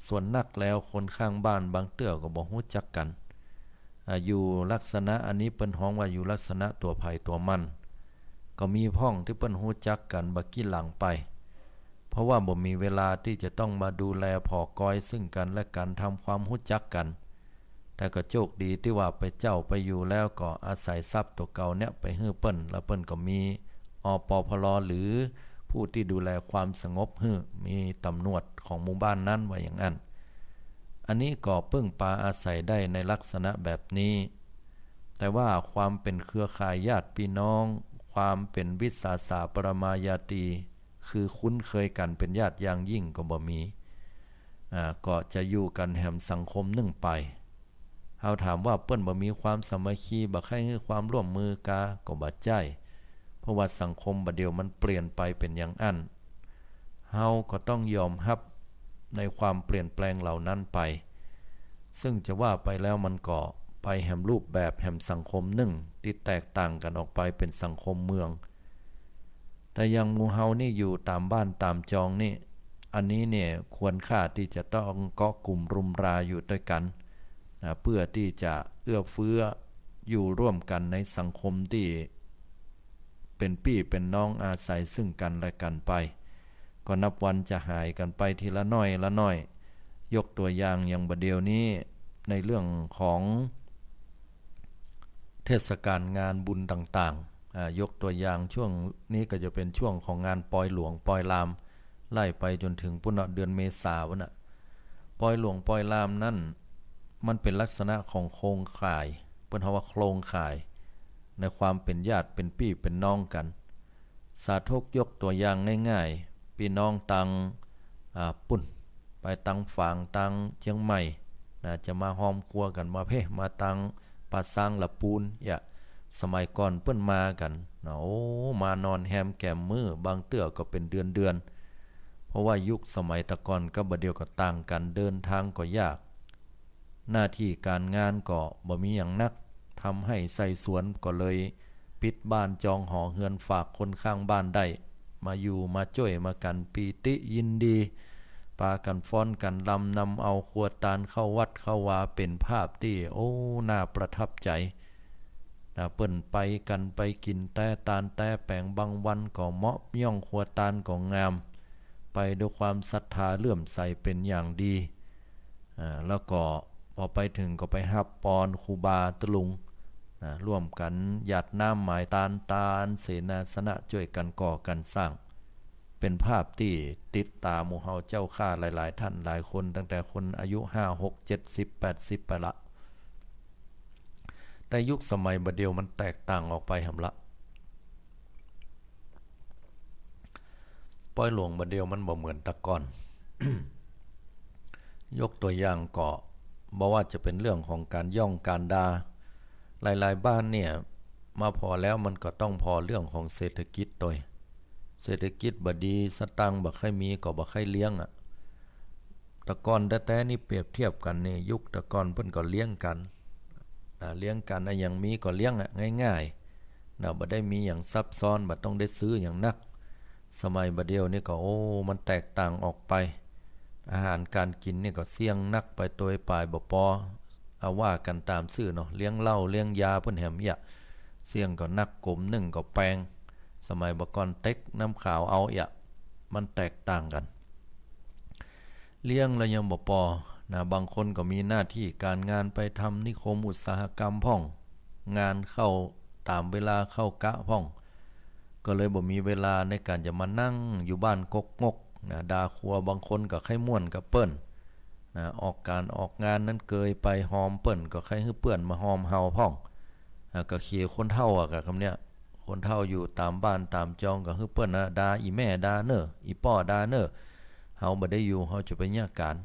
ส่วนนักแล้วคนข้างบ้านบางเตื้อก็บ่ฮู้จักกันอยู่ลักษณะอันนี้เปิ้นฮ้องว่าอยู่ลักษณะตัวไผตัวมันก็มีพ่องที่เปิ้นฮู้จักกันบักกี้หลังไปเพราะว่าบ่มีเวลาที่จะต้องมาดูแลพอกอยซึ่งกันและกันทำความฮู้จักกันแต่ก็โชคดีที่ว่าไปเจ้าไปอยู่แล้วก็อาศัยทรัพย์ตัวเก่าเนี่ยไปฮื้อเปิ้นแล้วเปิ้นก็มีอปพลหรือผู้ที่ดูแลความสงบฮื้อมีตำรวจของหมู่บ้านนั้นว่าอย่างนั้นอันนี้ก็พึ่งพาอาศัยได้ในลักษณะแบบนี้แต่ว่าความเป็นเครือข่ายญาติพี่น้องความเป็นวิสาสาปรมายาตีคือคุ้นเคยกันเป็นญาติอย่างยิ่งก็บ่มีก็จะอยู่กันแห่งสังคมนึ่งไปเฮาถามว่าเปิ้นบ่มีความสามัคคีบ่ใครให้ความร่วมมือกาก็บ่ใจเพราะว่าสังคมบัดเดียวมันเปลี่ยนไปเป็นอย่างอั้นเฮาก็ต้องยอมรับในความเปลี่ยนแปลงเหล่านั้นไปซึ่งจะว่าไปแล้วมันก็ไปแห่งรูปแบบแห่งสังคมหนึ่งที่แตกต่างกันออกไปเป็นสังคมเมืองแต่ยังหมู่เฮานี่อยู่ตามบ้านตามจองนี่อันนี้เนี่ยควรค่าที่จะต้องเกาะกลุ่มรุมราอยู่ด้วยกันนะเพื่อที่จะเอื้อเฟื้ออยู่ร่วมกันในสังคมที่เป็นพี่เป็นน้องอาศัยซึ่งกันและกันไปก็นับวันจะหายกันไปทีละน้อยละน้อยยกตัวอย่างอย่างบัดเดียวนี้ในเรื่องของเทศกาลงานบุญต่างๆยกตัวอย่างช่วงนี้ก็จะเป็นช่วงของงานปอยหลวงปอยลามไล่ไปจนถึงปุณเดือนเมษายนปอยหลวงปอยลามนั่นมันเป็นลักษณะของโครงข่ายเพิ่นเฮาว่าโครงข่ายในความเป็นญาติเป็นพี่เป็นน้องกันสาธกยกตัวอย่างง่ายๆพี่น้องตังปุ่นไปตังฝางตังเชียงใหม่จะมาหอมครัวกันมาเพ่มาตังปาซางละปูนสมัยก่อนเปิ้นมากันโอ้มานอนแฮมแก้มมือบางเตื้อก็เป็นเดือนเพราะว่ายุคสมัยตะก่อนก็บ่เดียวก็ต่างกันเดินทางก็ยากหน้าที่การงานก็บ่มีหยังนักทำให้ใส่สวนก็เลย ปิดบ้านจองหอเฮือนฝากคนข้างบ้านได้มาอยู่มาช่วยมากันปีติยินดีปากันฟ้อนกันลำนำเอาครัวตาลเข้าวัดเข้าวาเป็นภาพที่โอ้น่าประทับใจเปิ้นไปกันไปกินแต่ตาลแต่แปลงบางวันก็เหมาะย่องครัวตาลก็งามไปด้วยความศรัทธาเลื่อมใสเป็นอย่างดีแล้วก็พอไปถึงก็ไปฮับปอนครูบาตะลุงร่วมกันหยาดน้ำหมายตาลเสนาสนะช่วยกันก่อกันสร้างเป็นภาพที่ติดตาหมู่เฮาเจ้าข้าหลายๆท่านหลายคนตั้งแต่คนอายุ5 6 70 80ไปละแต่ยุคสมัยบัดเดียวมันแตกต่างออกไปหำละป้อยหลวงบัดเดียวมันบ่เหมือนตะก่อน ยกตัวอย่างก็บ่ว่าจะเป็นเรื่องของการย่องการดาหลายๆบ้านเนี่ยมาพอแล้วมันก็ต้องพอเรื่องของเศรษฐกิจตัวเศรษฐกิจบ่ดีสตังค์บ่ค่อยมีก็บ่ค่อยเลี้ยงตะก่อนแต่ๆนี่เปรียบเทียบกันนี่ยุคตะก่อนเพิ่นก็เลี้ยงกันเลี้ยงกันอย่างมีก็เลี้ยงง่ายๆบ่ได้มีอย่างซับซ้อนบ่ต้องได้ซื้ออย่างนักสมัยบัดเดียวนี่ก็โอ้มันแตกต่างออกไปอาหารการกินนี่ก็เสี่ยงนักไปโดยปลายบ่พอเอาว่ากันตามชื่อเนาะเลี้ยงเหล้าเลี้ยงยาเพิ่นแหมยะเสี่ยงก็นักกลม1ก็แปลงสมัยบ่ก่อนเต็กน้ำขาวเอามันแตกต่างกันเลี้ยงแล้วยังบ่พอบางคนก็มีหน้าที่การงานไปทำนิคมอุตสาหกรรมพ่องงานเข้าตามเวลาเข้ากะพ่องก็เลยบ่มีเวลาในการจะมานั่งอยู่บ้านกกงกดาครัวบางคนก็ไข้ม่วนกับเปิ้นออกการออกงานนั้นเกยไปหอมเปิ้นก็ไข้ฮื้อเปื้อนมาหอมเฮาพ่องก็เขียคนเฒ่ากับคำเนี้ยคนเฒ่าอยู่ตามบ้านตามจองก็ฮื้อเปิ้นดาอีแม่ดาเน้ออีป้อดาเน้อเฮาบ่ได้อยู่เฮาจะไปยากการ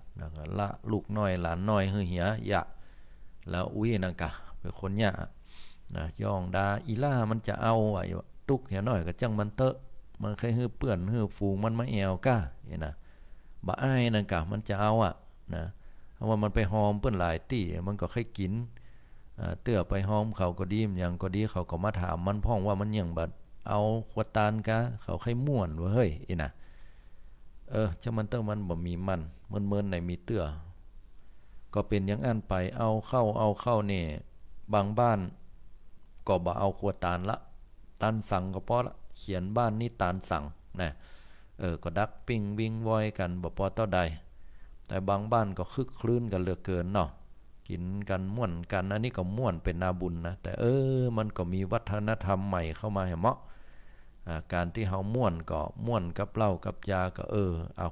ละลูกน้อยหลานน้อยฮื้อเหียยะแล้วอุ้ยนั่นกะเป็นคนยะย่องดาอีล่ามันจะเอาตุกเหียน้อยก็จังมันเตอะมันใครฮื้อเปื้อนฮื้อฟูงมันมาแอวก้าบ่อ้ายนั่นกะมันจะเอานะเพราะว่ามันไปหอมเปิ้นหลายตี้มันก็ค่อยกินเตื้อไปหอมเขาก็ดีอย่างก็ดีเขาก็มาถามมันพ้องว่ามันหยังบัดเอาขวดตาลกะเขาค่อยม่วนว่าเฮ้ยจะมันต้องมันบ่มีมันเมินๆในมีเตื้อก็เป็นอย่างอันไปเอาเข้านี่บางบ้านก็บ่เอาขวดตาลละตาลสั่งก็พอละเขียนบ้านนี้ตาลสั่งนะก็ดักปิ้งวิ่งวอยกันบ่พอเท่าใดแต่บางบ้านก็คึกคลื้นกันเหลือเกินเนาะกินกันม่วนกันอันนี้ก็ม่วนเป็นนาบุญนะแต่มันก็มีวัฒนธรรมใหม่เข้ามาให้เหมาะการที่เฮาม่วนก็ม่วนกับเหล้ากับยาก็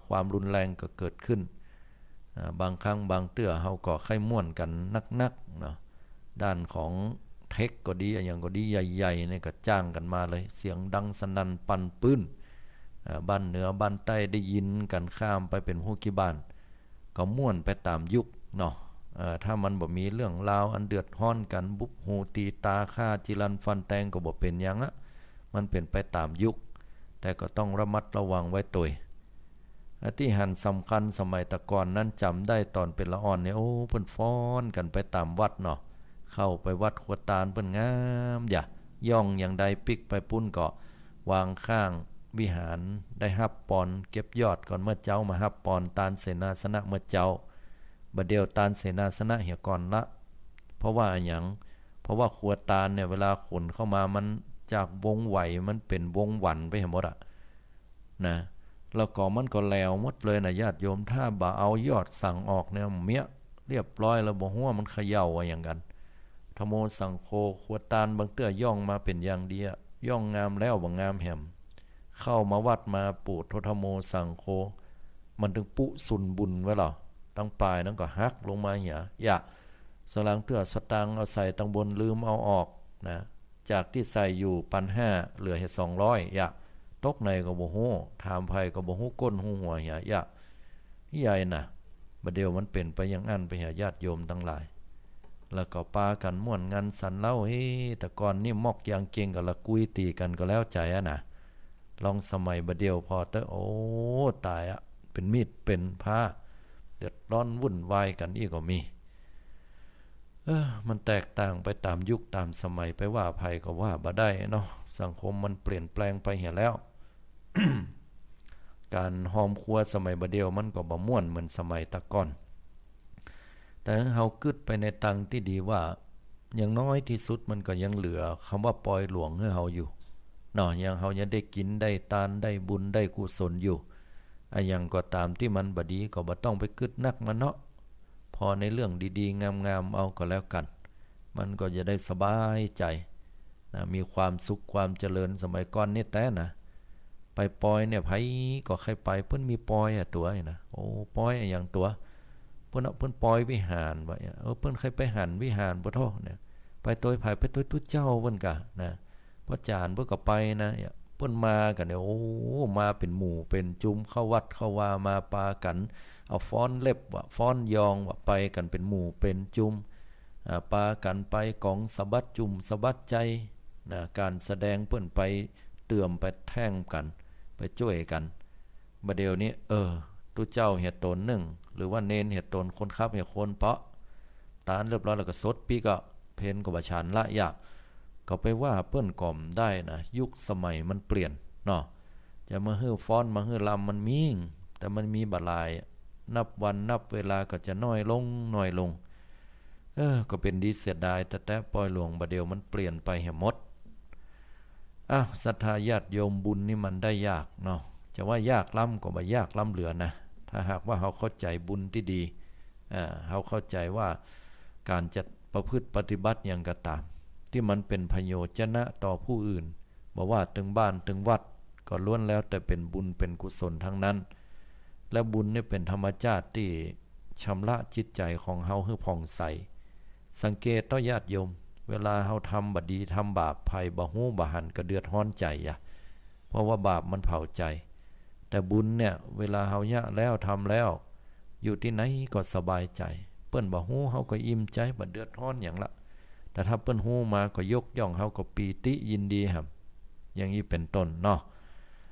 ความรุนแรงก็เกิดขึ้นบางครั้งบางเตื้อเฮาก็ค่อยม่วนกันนักๆเนาะด้านของเทคก็ดีอย่างก็ดีใหญ่ๆนี่ก็จ้างกันมาเลยเสียงดังสนั่นปั่นปื้นบ้านเหนือบ้านใต้ได้ยินกันข้ามไปเป็นฮู้กี่บ้านก็ม่วนไปตามยุคเนาะถ้ามันบ่มีเรื่องราวอันเดือดร้อนกันบุบหูตีตาฆ่าจิรันฟันแทงก็บ่เป็นหยังมันเป็นไปตามยุคแต่ก็ต้องระมัดระวังไว้ตัวที่หันสำคัญสมัยตะก่อนนั้นจำได้ตอนเป็นละอ่อนเนี่ยเพิ่นฟ้อนกันไปตามวัดเนาะเข้าไปวัดขวดตาลเพิ่นงามย่องอย่างใดปิกไปปุ้นก็วางข้างวิหารได้ฮับปอนเก็บยอดก่อนเมื่อเจ้ามาฮับปอนตาลเสนาสนะเมื่อเจ้าบัดเดียวตาลเสนาสนะเหี่ยก่อนละเพราะว่าหยังเพราะว่าขวดตาลเนี่ยเวลาขนเข้ามามันจากวงไหวมันเป็นวงหวันไปหมดนะแล้วก็มันก็แล้วหมดเลยนะญาติโยมถ้าบ่เอายอดสั่งออกเนี่ยเมียเรียบร้อยแล้วบ่ฮู้ว่ามันเขย่าอย่างกันธโมสังโฆขวดตาลบางเตื้อย่องมาเป็นอย่างดีย่องงามแล้วบ่งามแหมเข้ามาวัดมาปูดธโมสังโฆมันถึงปุสุนบุญไว้หรอตั้งปลายนั้นก็ฮักลงมาสลังเตื้อสตางค์เอาใส่ตั้งบนลืมเอาออกนะจากที่ใส่อยู่1,500เหลือให้200ตกในก็บ่ฮู้ถามไผก็บ่ฮู้ก้นฮู้หัวใหญ่น่ะบัดเดียวมันเป็นไปอย่างอันไปหาญาติโยมทั้งหลายแล้วก็ปากันม่วนงานสันเล่าแต่ก่อนนี่มอกอย่างเก่งก็ละกุยตีกันก็แล้วใจน่ะลองสมัยบัดเดียวพอเตตายเป็นมีดเป็นผ้าเดือดร้อนวุ่นวายกันอีกก็มี มันแตกต่างไปตามยุคตามสมัยไปว่าภัยก็ว่าบ่ได้เนาะสังคมมันเปลี่ยนแปลงไปเหี่ยแล้ว การหอมครัวสมัยบัดเดียวมันก็บ่ม่วนเหมือนสมัยตะก่อนแต่เฮาคิดไปในตังที่ดีว่าอย่างน้อยที่สุดมันก็ยังเหลือคำว่าปล่อยหลวงให้เฮาอยู่เนาะยังเฮายังได้กินได้ทานได้บุญได้กุศลอยู่อย่างก็ตามที่มันบ่ดีก็บ่ต้องไปคิดนักมันเนาะพอในเรื่องดีๆงามๆเอาก็แล้วกันมันก็จะได้สบายใจนะมีความสุขความเจริญสมัยก่อนนี่แต่นะไปปอยเนี่ยไผก็ใครไปเพิ่นมีปอยตัวนะโอ้ปอยอย่างตัวเพิ่นปอยวิหารว่าเพิ่นเคยไปหันวิหารบ่ท้อเนี่ยไปตัวไผไปตัวตุเจ้าเพิ่นกะนะพระอาจารย์เพิ่นก็ไปนะเพิ่นมากันเนี่ยโอ้มาเป็นหมู่เป็นจุมเข้าวัดเข้าว่ามาปากันเอาฟ้อนเล็บว่าฟ้อนยองว่าไปกันเป็นหมู่เป็นจุมปากันไปกองสะบัดจุมสะบัดใจนะการแสดงเพิ่นไปเตื่อมไปแท่งกันไปช่วยกันบัดเดี๋ยวนี้ตุเจ้าเฮ็ดตนหนึ่งหรือว่าเนนเฮ็ดตนคนครับเฮ็ดคนเปาะตาลเรียบร้อยแล้วก็สดปีก็เพนก็บ่ชันละยะก็ไปว่าเปิ้นก่อมได้นะยุคสมัยมันเปลี่ยนเนาะจะมาฮื้อฟ้อนมาฮื้อลำมันมีแต่มันมีบ่หลายนับวันนับเวลาก็จะน้อยลงน้อยลงก็เป็นดีเสียดายแต่ปล่อยหลวงบัดเดี๋ยวมันเปลี่ยนไปให้หมดศรัทธาญาติโยมบุญนี่มันได้ยากเนาะจะว่ายากล้ำก็บ่ยากล้ำเหลือนะถ้าหากว่าเขาเข้าใจบุญที่ดีเขาเข้าใจว่าการจะประพฤติปฏิบัติอย่างก็ตามที่มันเป็นประโยชน์นะต่อผู้อื่นบอกว่าถึงบ้านถึงวัดก็ล้วนแล้วแต่เป็นบุญเป็นกุศลทั้งนั้นและบุญนี่เป็นธรรมชาติที่ชำระจิตใจของเฮาให้ผ่องใสสังเกตต่อญาติโยมเวลาเฮาทำบดีทำบาปภัยบ่ฮู้บ่หันก็เดือดร้อนใจเพราะว่าบาปมันเผาใจแต่บุญเนี่ยเวลาเฮายะแล้วทำแล้วอยู่ที่ไหนก็สบายใจเปิ้นบ่ฮู้เฮาก็อิ่มใจบ่เดือดร้อนหยังละแต่ถ้าเปิ้นฮู้มาก็ยกย่องเฮาก็ปีติยินดีครับอย่างนี้เป็นต้นเนาะ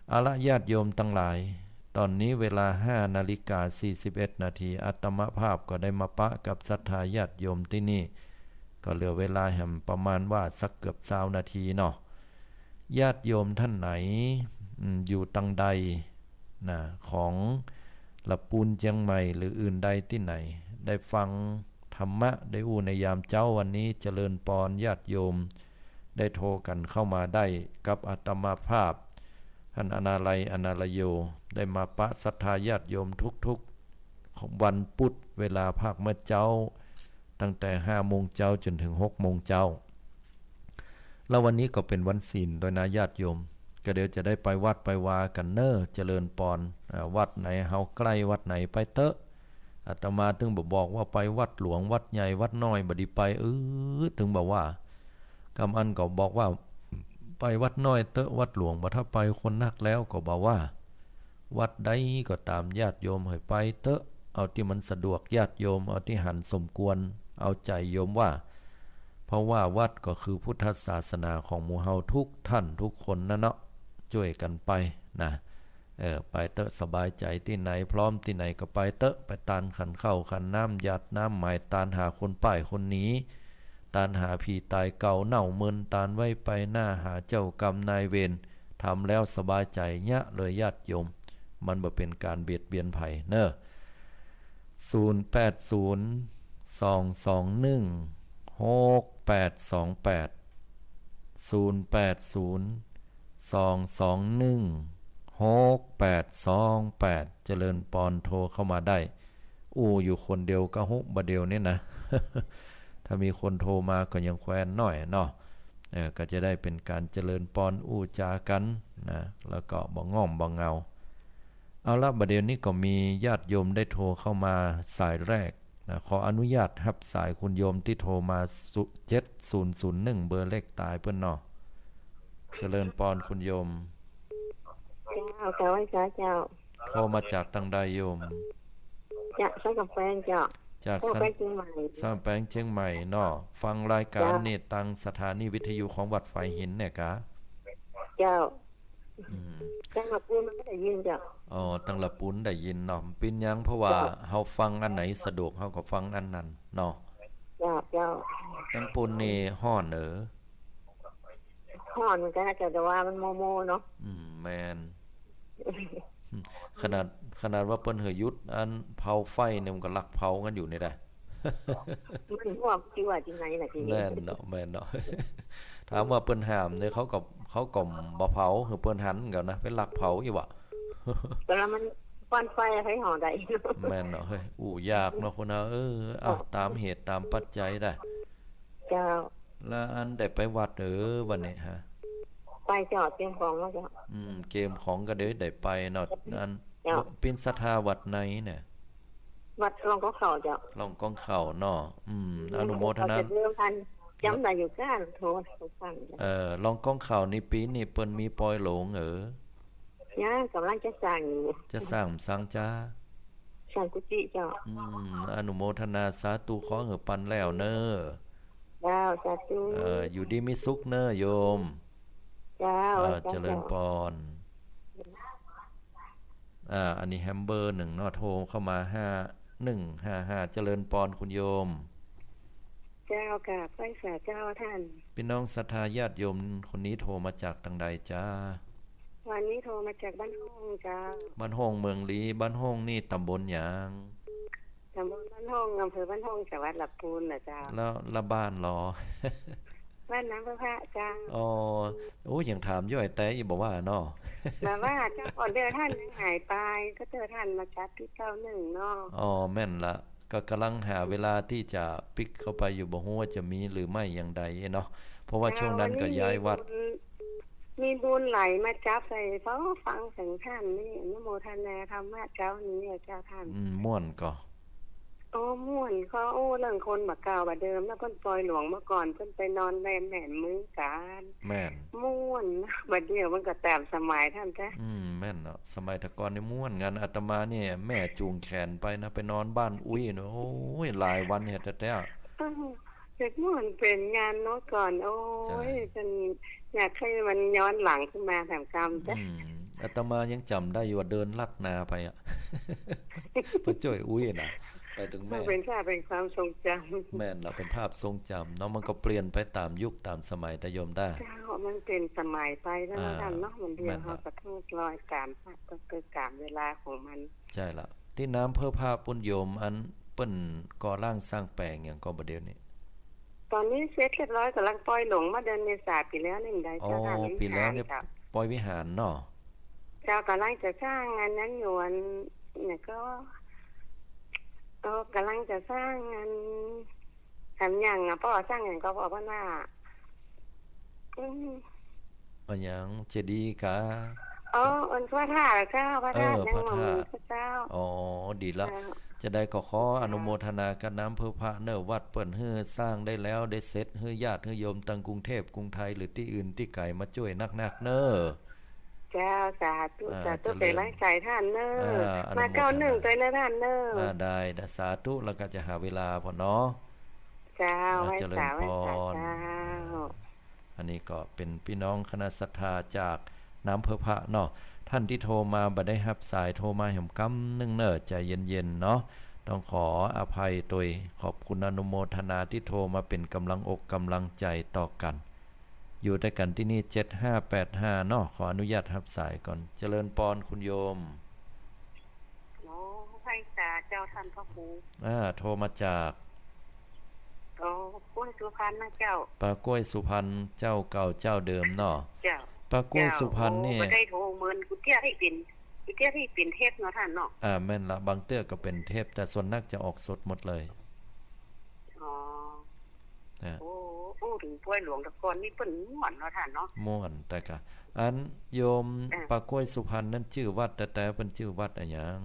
เอาละญาติโยมทั้งหลายตอนนี้เวลา 5:41 นาทีอาตมภาพก็ได้มาปะกับศรัทธาญาติโยมที่นี่ก็เหลือเวลาแห่งประมาณว่าสักเกือบ20นาทีเนาะญาติโยมท่านไหนอยู่ตังใดนะของละปูนเจียงใหม่หรืออื่นใดที่ไหนได้ฟังธรรมะได้อู้ในยามเจ้าวันนี้เจริญปอนญาติโยมได้โทรกันเข้ามาได้กับอาตมาภาพท่านอนาลัยอนาลโยได้มาปะศรัทธาญาติโยมทุกๆของวันพุธเวลาภาคเมื่อเจ้าตั้งแต่5โมงเจ้าจนถึง6โมงเจ้าแล้ววันนี้ก็เป็นวันศีลโดยนะญาติโยมก็เดี๋ยวจะได้ไปวัดไปวากันเน้อเจริญปอนวัดไหนเฮาใกล้วัดไหนไปเตอะอาตมาถึงบอกว่าไปวัดหลวงวัดใหญ่วัดน้อยบ่ได้ไปถึงบอกว่ากำอันก็บอกว่าไปวัดน้อยเตอะวัดหลวงบ่ถ้าไปคนนักแล้วก็บอกว่าวัดใดก็ตามญาติโยมให้ไปเตอะเอาที่มันสะดวกญาติโยมเอาที่หันสมควรเอาใจโยมว่าเพราะว่าวัดก็คือพุทธศาสนาของหมู่เฮาทุกท่านทุกคนนะเนาะช่วยกันไปนะไปเตอะสบายใจที่ไหนพร้อมที่ไหนก็ไปเตอะไปตานขันเข้าขันน้ำหยาดน้ำหมายตานหาคนป้ายคนนี้ตานหาผีตายเก่าเน่าเมินตานไว้ไปหน้าหาเจ้ากรรมนายเวรทำแล้วสบายใจเนี้ยเลยญาติโยมมันบ่เป็นการเบียดเบียนภัยเนอะ0802216828เจริญปอนโทรเข้ามาได้อยู่คนเดียวก็ฮุบเดียวนี่นะ ถ้ามีคนโทรมาก็ยังแควนหน่อยเนาะก็จะได้เป็นการเจริญปอนจากันนะแล้วก็บ่ง่อมบ่เงาเอาละบัดเดี๋ยวนี้ก็มีญาติโยมได้โทรเข้ามาสายแรกนะขออนุญาตรับสายคุณโยมที่โทรมา7001เบอร์เลขตายเพิ่นเนาะเจริญปอนคุณโยมเจ้าเจ้าโทรมาจากทางใดโยมจากสันกาแฟเจ้าจากสันแปงเชียงใหม่เนาะฟังรายการนี่ตังสถานีวิทยุของวัดไฟหินเนี่ยกะเจ้าตั้งละปูนมันไม่ได้ยินจ้ะตั้งละปูนได้ยินเนาะเป็นยังเพราะว่าเฮาฟังอันไหนสะดวกเฮาก็ฟังอันนั้นเนาะ เจ้า ตั้งปุ่นนี่ฮ้อนห่อนเหมือนกันนะเจ้าแต่ว่ามันโมโมเนาะ แม่นขนาดว่าเปิ้นเหยุดอันเผาไฟเนี่ยมันก็ลักเผากันอยู่นี่แหละ มันพวกที่ว่าจริงไหนล่ะทีนี้ แม่นเนาะ ถามว่าเปิ้นห้ามเนี่ยเขาก็บ่เผาคือเปิ้นหันกันนะเป็นลักเผาอยู่ว่ะ แต่ละมันป้อนไฟให้ห่อได้ แม่นเนาะเฮ้ยยากเนาะคนเอาเอาตามเหตุตามปัจจัยได้ เจ้า แล้วอันได้ไปวัดบัดนี้ฮะ ไปจอดเตรียมของแล้วเจ้า เกมของก็ได้ไปเนาะอัน เจ้า เป็นศรัทธาวัดไหนเนี่ย วัดรองก็เข่าเจ้า ลองกองเข้าเนาะอนุโมทนา เขจะเริ่มพันจำได้อยู่ก้านโทรฟังเจ้า ลองกองเข้านี่ปีนี้เปิ้นมีปล่อยหลงย่างกำลังจะสั่งอยู่ จะสร้างจ้า สั่งกุฏิเจ้า อนุโมทนาสาธุขอปันแล้วเน้อ เจ้าสาธุ อยู่ดีมีสุขเน้อโยม เจ้า เจริญพรอันนี้แฮมเบอร์1เนาะโทรเข้ามา5155เจริญพรคุณโยม เจ้ากราบไหว้สาเจ้าท่าน พี่น้องศรัทธาญาติโยมคนนี้โทรมาจากทางใดจ้า วันนี้โทรมาจากบ้านห้องจ้า บ้านห้องเมืองลีบ้านห้องนี่ตำบลหยาง ตำบลบ้านห้องอำเภอบ้านห้องจังหวัดลำพูนนะจ้า แล้วละบ้านรอ บ้านน้ำพระพระจ้า ยังถามย่อยแต่อีบอกว่าเนาะ แบบว่าเจ้าออเดอร์ท่านยังหายไปก็เจอท่านมาจัดที่91เนาะ แม่นละก็กำลังหาเวลาที่จะปิกเข้าไปอยู่บ่ฮู้ว่าจะมีหรือไม่อย่างใดเนาะเพราะว่าช่วงนั้นก็ย้ายวัด มีบุญไหลมาจับใส่เพราะฟังเสียงท่านนี่นโมทนาธรรมะเจ้านี้เจ้าท่าน ม่วนก็ ม่วนเขาเรื่องคนบักเก่าบัดเดิมแล้วเพิ่นปล่อยหลวงเมื่อก่อนเพิ่นไปนอนแม่มือกัน แม่น ม่วนบัดเดียวมันก็ตามสมัยท่านจ้ะ แม่นเนาะสมัยแตะก่อนนี่ม่วนงานอาตมาเนี่ยแม่จูงแขนไปนะไปนอนบ้านอุ้ยเนาะโอ้ยหลายวันเฮ็ดแต่ เด็กม่วนเป็นงานเนาะก่อนจนอยากให้มันย้อนหลังขึ้นมาแถมกรรมจ้ะ อาตมายังจำได้อยู่ว่าเดินลัดนาไปอ่ะ พระจ้อยอุ้ยน่ะไปถึงแม่เป็นภาพเป็นความทรงจำ แม่นเราเป็นภาพทรงจำเนาะมันก็เปลี่ยนไปตามยุคตามสมัยแต่โยมได้มันเป็นสมัยไปแล้วท่านเนาะมันเดียวเขาก็ต้องรอยตามก็เกิดตามเวลาของมันใช่ละที่น้ำเพื่อภาพปุญโยมอันเปิ้นก่อร่างสร้างแปลงอย่างก็บ่เดียวนี้ตอนนี้เสร็จเรียบร้อยกำลังปล่อยหลงมาเดือนเมษาปีแล้วนี่ได้เจ้าท่านปีแล้วเนี่ยปล่อยวิหารเนาะเจ้ากำลังจะสร้างงานนั้นอยู่เนี่ยก็กำลังจะสร้างงานทำอย่างพ่อสร้างอย่างก็บอกว่าอย่างเจดีย์กะอันพระธาตุเจ้าพระธาตุยังบ่มีพระเจ้าดีละจะได้ก็ขออนุโมทนากับน้ำเพื่อพระเนอวัดเปิ้นฮื้อสร้างได้แล้วได้เสร็จฮื้อญาติฮื้อโยมตั้งกรุงเทพกรุงไทยหรือที่อื่นที่ไกลมาช่วยนักๆเนอเจ้าสาธุเป็นร่างกายท่านเนอมา91ตัวนะท่านเนอได้สาธุแล้วก็จะหาเวลาพอเนาะเจ้าให้สาวให้เจ้าอันนี้ก็เป็นพี่น้องคณะศรัทธาจากน้ำเพื่อพระเนาะท่านที่โทรมาบ่ได้รับสายโทรมาแห่มกำนึงเนอใจเย็นๆเนาะต้องขออภัยโดยขอบคุณอนุโมทนาที่โทรมาเป็นกำลังอกกำลังใจต่อกันอยู่ด้วยกันที่นี่7585เนาะขออนุญาตรับสายก่อนเจริญพรคุณโยมให้สาเจ้าท่านพระครูโทรมาจากกล้วยสุพรรณนะเจ้าปากล้วยสุพรรณเจ้าเก่าเจ้าเดิมเนาะเจ้าปากล้วยสุพรรณนี่บ่ได้โทรเหมือนกุเตี้ยที่เป็นเทพเนาะท่านเนาะแม่นละบางเตื้อก็เป็นเทพแต่ส่วนนักจะออกสดหมดเลยถึงป่วยหลวงตะกอนนี่เปิ้นม่วนเนาะท่านเนาะม่วนแต่ก็อันโยมปากล้วยสุพรรณนั้นชื่อวัดแต่เพิ่นชื่อวัดอะไรหยัง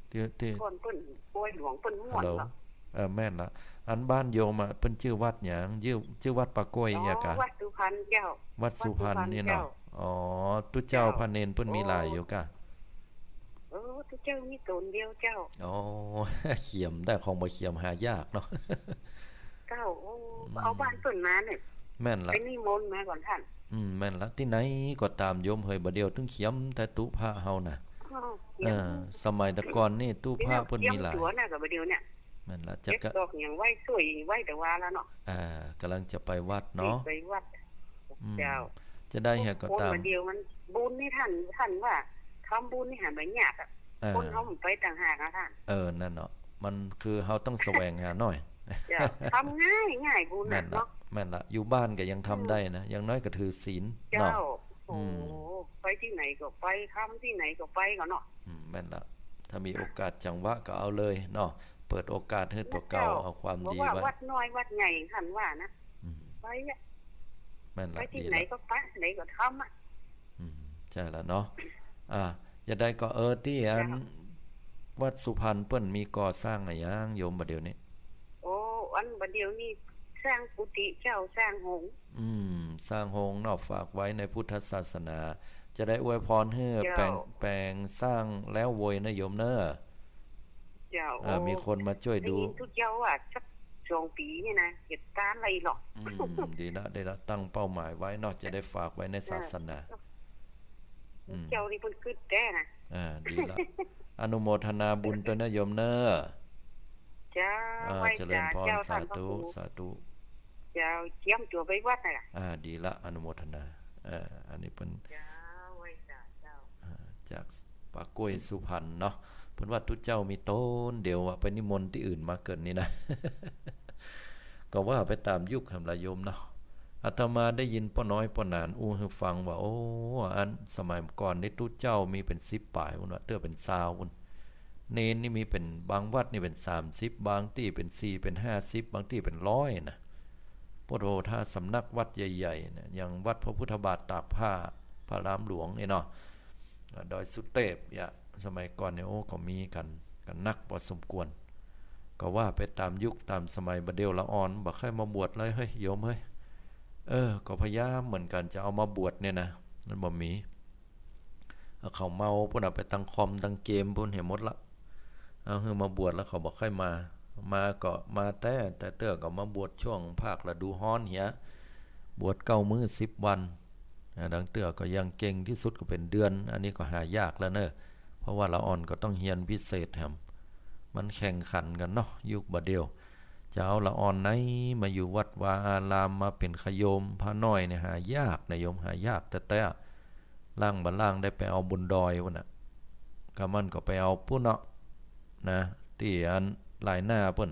ที่คนเปิ้นป่วยหลวงเปิ้นม่วนเนาะแม่นละอันบ้านโยมเพิ่นชื่อวัดหยังชื่อวัดปากล้วยหยังกะวัดสุพรรณเจ้าวัดสุพรรณนี่เนาะตุเจ้าพระเนรเพิ่นมีหลายอยู่กะตุเจ้ามีตนเดียวเจ้าเขียมได้ของบ่เขียมหายากเนาะเจ้าเอาบ้านเพิ่นมาเนี่ยแม่นละไปนิมนต์มาก่อนท่านแม่นละที่ไหนก็ตามโยมเฮยบ่เดียวถึงเขียมแต่ตุพระเฮาน่ะ เออสมัยตะก่อนนี่ตู้ผ้าเพิ่นมีหลายตัวน่ะกับเดียวเนี่ยมันละจะก็ดอกอย่างไหว้สวยไหว้แต่ว่าแล้วเนาะกำลังจะไปวัดเนาะไปวัดเจ้าจะได้แฮก็ตามคนเดียวมันบุญนี่ท่านว่าทำบุญนี่หาบ่ยากอ่ะคนเฮาไปต่างหากนะท่านนั่นเนาะมันคือเฮาต้องแสวงหาหน่อยทำง่ายบุญน่ะเนาะแม่นละอยู่บ้านก็ยังทำได้นะอย่างน้อยก็ถือศีลเนาะโอ้ไปที่ไหนก็ไปทำที่ไหนก็ไปก็เนาะแม่นละถ้ามีโอกาสจังหวะก็เอาเลยเนาะเปิดโอกาสให้ตัวเก่าเอาความดีไว้วัดน้อยวัดใหญ่ท่านว่านะไปอ่ะแม่นละไปที่ไหนก็ไปไหนก็ทำอ่ะใช่แล้วเนาะอย่าได้ก็ที่อันวัดสุพรรณเปิ้นมีก่อสร้างอะไรอย่างโยมบัดเดี๋ยวนี้โอ้อันบัดเดี๋ยวนี้สร้างกุฏิเจ้าสร้างหงสร้างหงเนาะฝากไว้ในพุทธศาสนาจะได้อวยพรให้แปลงสร้างแล้วโวยนะโยมเนอะมีคนมาช่วยดูทุกเจ้าอ่ะสัก2 ปีนี่นะเหตุการณ์อะไรหรอกดีละได้ละตั้งเป้าหมายไว้เนาะจะได้ฝากไว้ในศาสนาเจ้านี่เพิ่นคิดแท้นะดีละอนุโมทนาบุญตัวนะโยมเนอะจ้าเจริญพรสาธุสาธุเจ้าเจียมตัวไปวัดน่ะดีละอนุโมทนาอันนี้เพิ่นจากปากกล้วยสุพรรณเนาะเพิ่นว่าทุกเจ้ามีต้นเดียวไปนิมนต์ที่อื่นมาเกินนี่นะ ก็ว่าไปตามยุคคำละโยมเนาะอาตมาได้ยินป้อน้อยป้อนานให้ฟังว่าโอ้อันสมัยก่อนนี่ทุกเจ้ามีเป็น10ป่ายพุ่นว่าเตื้อเป็น20พุ่นเนนนี่มีเป็นบางวัดนี่เป็น30บางที่เป็น4เป็น50บางที่เป็น100นะพุทโธถ้าสำนักวัดใหญ่ๆนะอย่างวัดพระพุทธบาทตากผ้าพระรามหลวงนี่เนาะดอยสุเทพสมัยก่อนเนี่ยก็มีกันนักพอสมควรก็ว่าไปตามยุคตามสมัยบัดเดียวละอ่อนบ่ค่อยมาบวชเลยเฮ้ยโยมเฮ้ยก็พยายามเหมือนกันจะเอามาบวชเนี่ยนะนั่นบ่มีเขาเมาพุ่นเอาไปตั้งคอมตั้งเกมพุ่นเห็นหมดละเอาคือมาบวชแล้วเขาบ่ค่อยมาก็มาแต่เตื้อก็มาบวชช่วงภาคฤดูร้อนเหี้ยบวช9 มื้อ10 วันดังเตื้อก็ยังเก่งที่สุดก็เป็นเดือนอันนี้ก็หายากแล้วเนอะเพราะว่าละอ่อนก็ต้องเรียนพิเศษแถมมันแข่งขันกันเนาะยุคบัดเดียวจะเอาละอ่อนไหนมาอยู่วัดวาอารามมาเป็นขโยมพระน้อยเนี่ยหายากนะโยมหายากแต่ล่างบัดล่างได้ไปเอาบุญดอยพุ่นน่ะก็มันก็ไปเอาผู้เนาะนะที่อันหลายหน้าเพิ่น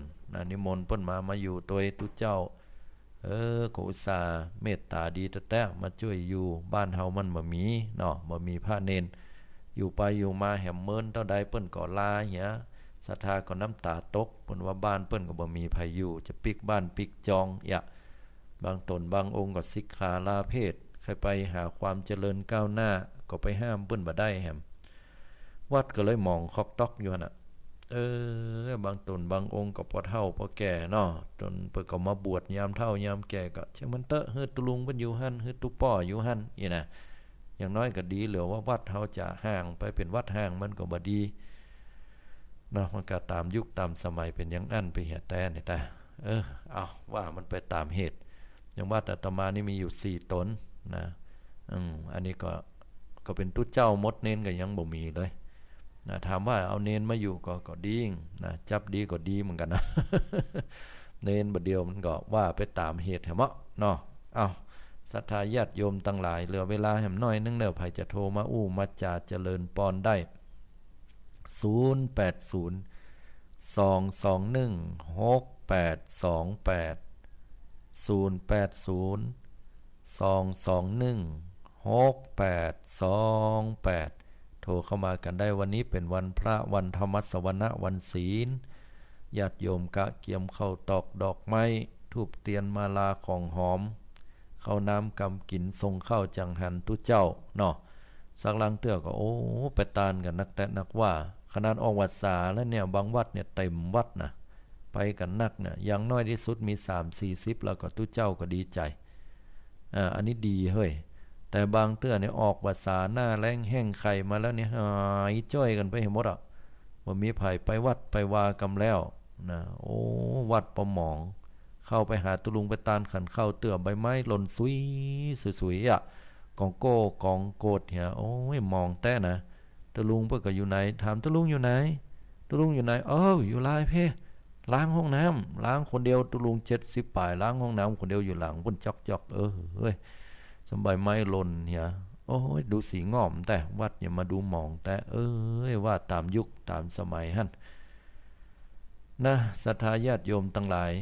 นิมนต์เพิ่นมาอยู่ตัวทุกเจ้าก็อุตส่าห์เมตตาดีแต่มาช่วยอยู่บ้านเฮามันบ่มีเนาะบ่มีพระเนนอยู่ไปอยู่มาแหมเมินเท่าใดเปิ้นก็ลาเหี้ยศรัทธาก็น้ำตาตกเปิ้นว่าบ้านเปิ้นก็บ่มีไผอยู่จะปิกบ้านปิกจองบางตนบางองค์ก็สิกขาลาเพศใครไปหาความเจริญก้าวหน้าก็ไปห้ามเปิ้นบ่ได้แหมวัดก็เลยมองคอกตอกอยู่น่ะบางตนบางองค์ก็พอเฒ่าพอแก่เนาะจนเพิ่นก็มาบวชยามเฒ่ายามแก่ก็ช่างมันเตอะเฮ็ดตุลุงเพิ่นอยู่หั่นเฮ็ดตุป้ออยู่หั่นนี่นะอย่างน้อยก็ดีเหลือว่าวัดเฮาจะห่างไปเป็นวัดห่างมันก็บ่ดีเนาะมันก็ตามยุคตามสมัยเป็นอย่างนั้นไปเฮ็ดแต่นี่เอาว่ามันไปตามเหตุอย่างวัดอาตมานี่มีอยู่4 ตนนะอันนี้ก็เป็นตุ๊เจ้าหมดเน้นก็ยังบ่มีเลยนะถามว่าเอาเนนมาอยู่ก็ดีนะจับดีก็ดีเหมือนกันนะ เนนบัดเดียวมันก็ว่าไปตามเหตุแหมเนาะเอาศรัทธาญาติโยมทั้งหลายเหลือเวลาแหมน้อยนึงเด้อไผจะโทรมามาจาเจริญปอนได้080 221 6828 080 221 6828โทรเข้ามากันได้วันนี้เป็นวันพระวันธรรมสวนะวันศีลญาติโยมกะเกียมเข้าตอกดอกไม้ทูบเทียนมาลาของหอมเข้าน้ำกำกินทรงเข้าจังหันตุเจ้าเนาะสักลังเตื้อก็ไปตานกันนักแต่นักว่าขนาดออกวัดสาแล้วเนี่ยบางวัดเนี่ยเต็มวัดนะไปกันนักเนี่ยอย่างน้อยที่สุดมี3-40แล้วก็ตุเจ้าก็ดีใจอันนี้ดีเฮ้ยแต่บางเตื้อเนี่ยออกวัดสาหน้าแรงแห้งไข่มาแล้วเนี่ยหายจ้อยกันไปหมดว่ามีไผไปวัดไปวากำแล้วนะวัดประหมองเข้าไปหาตุลุงไปตานขันเข้าเตื้อใบไม้หล่นซุยสวยๆกองโก้กองโกดเหี่ยมองแต่นะ ตะลุงเพิ่นก็อยู่ไหนถามตะลุงอยู่ไหนตะลุงอยู่ไหนอยู่ลายเพล้างห้องน้ำล้างคนเดียวตะลุง70ปลายล้างห้องน้ำคนเดียวอยู่หลังเพิ่นจอกๆเฮ้ยสบายไม้หล่นเหียโอ้ยดูสีง่อมแต่วัดอย่ามาดูหมองแต่ว่าตามยุคตามสมัยหั่นนะศรัทธาญาติโยมทั้งหลาย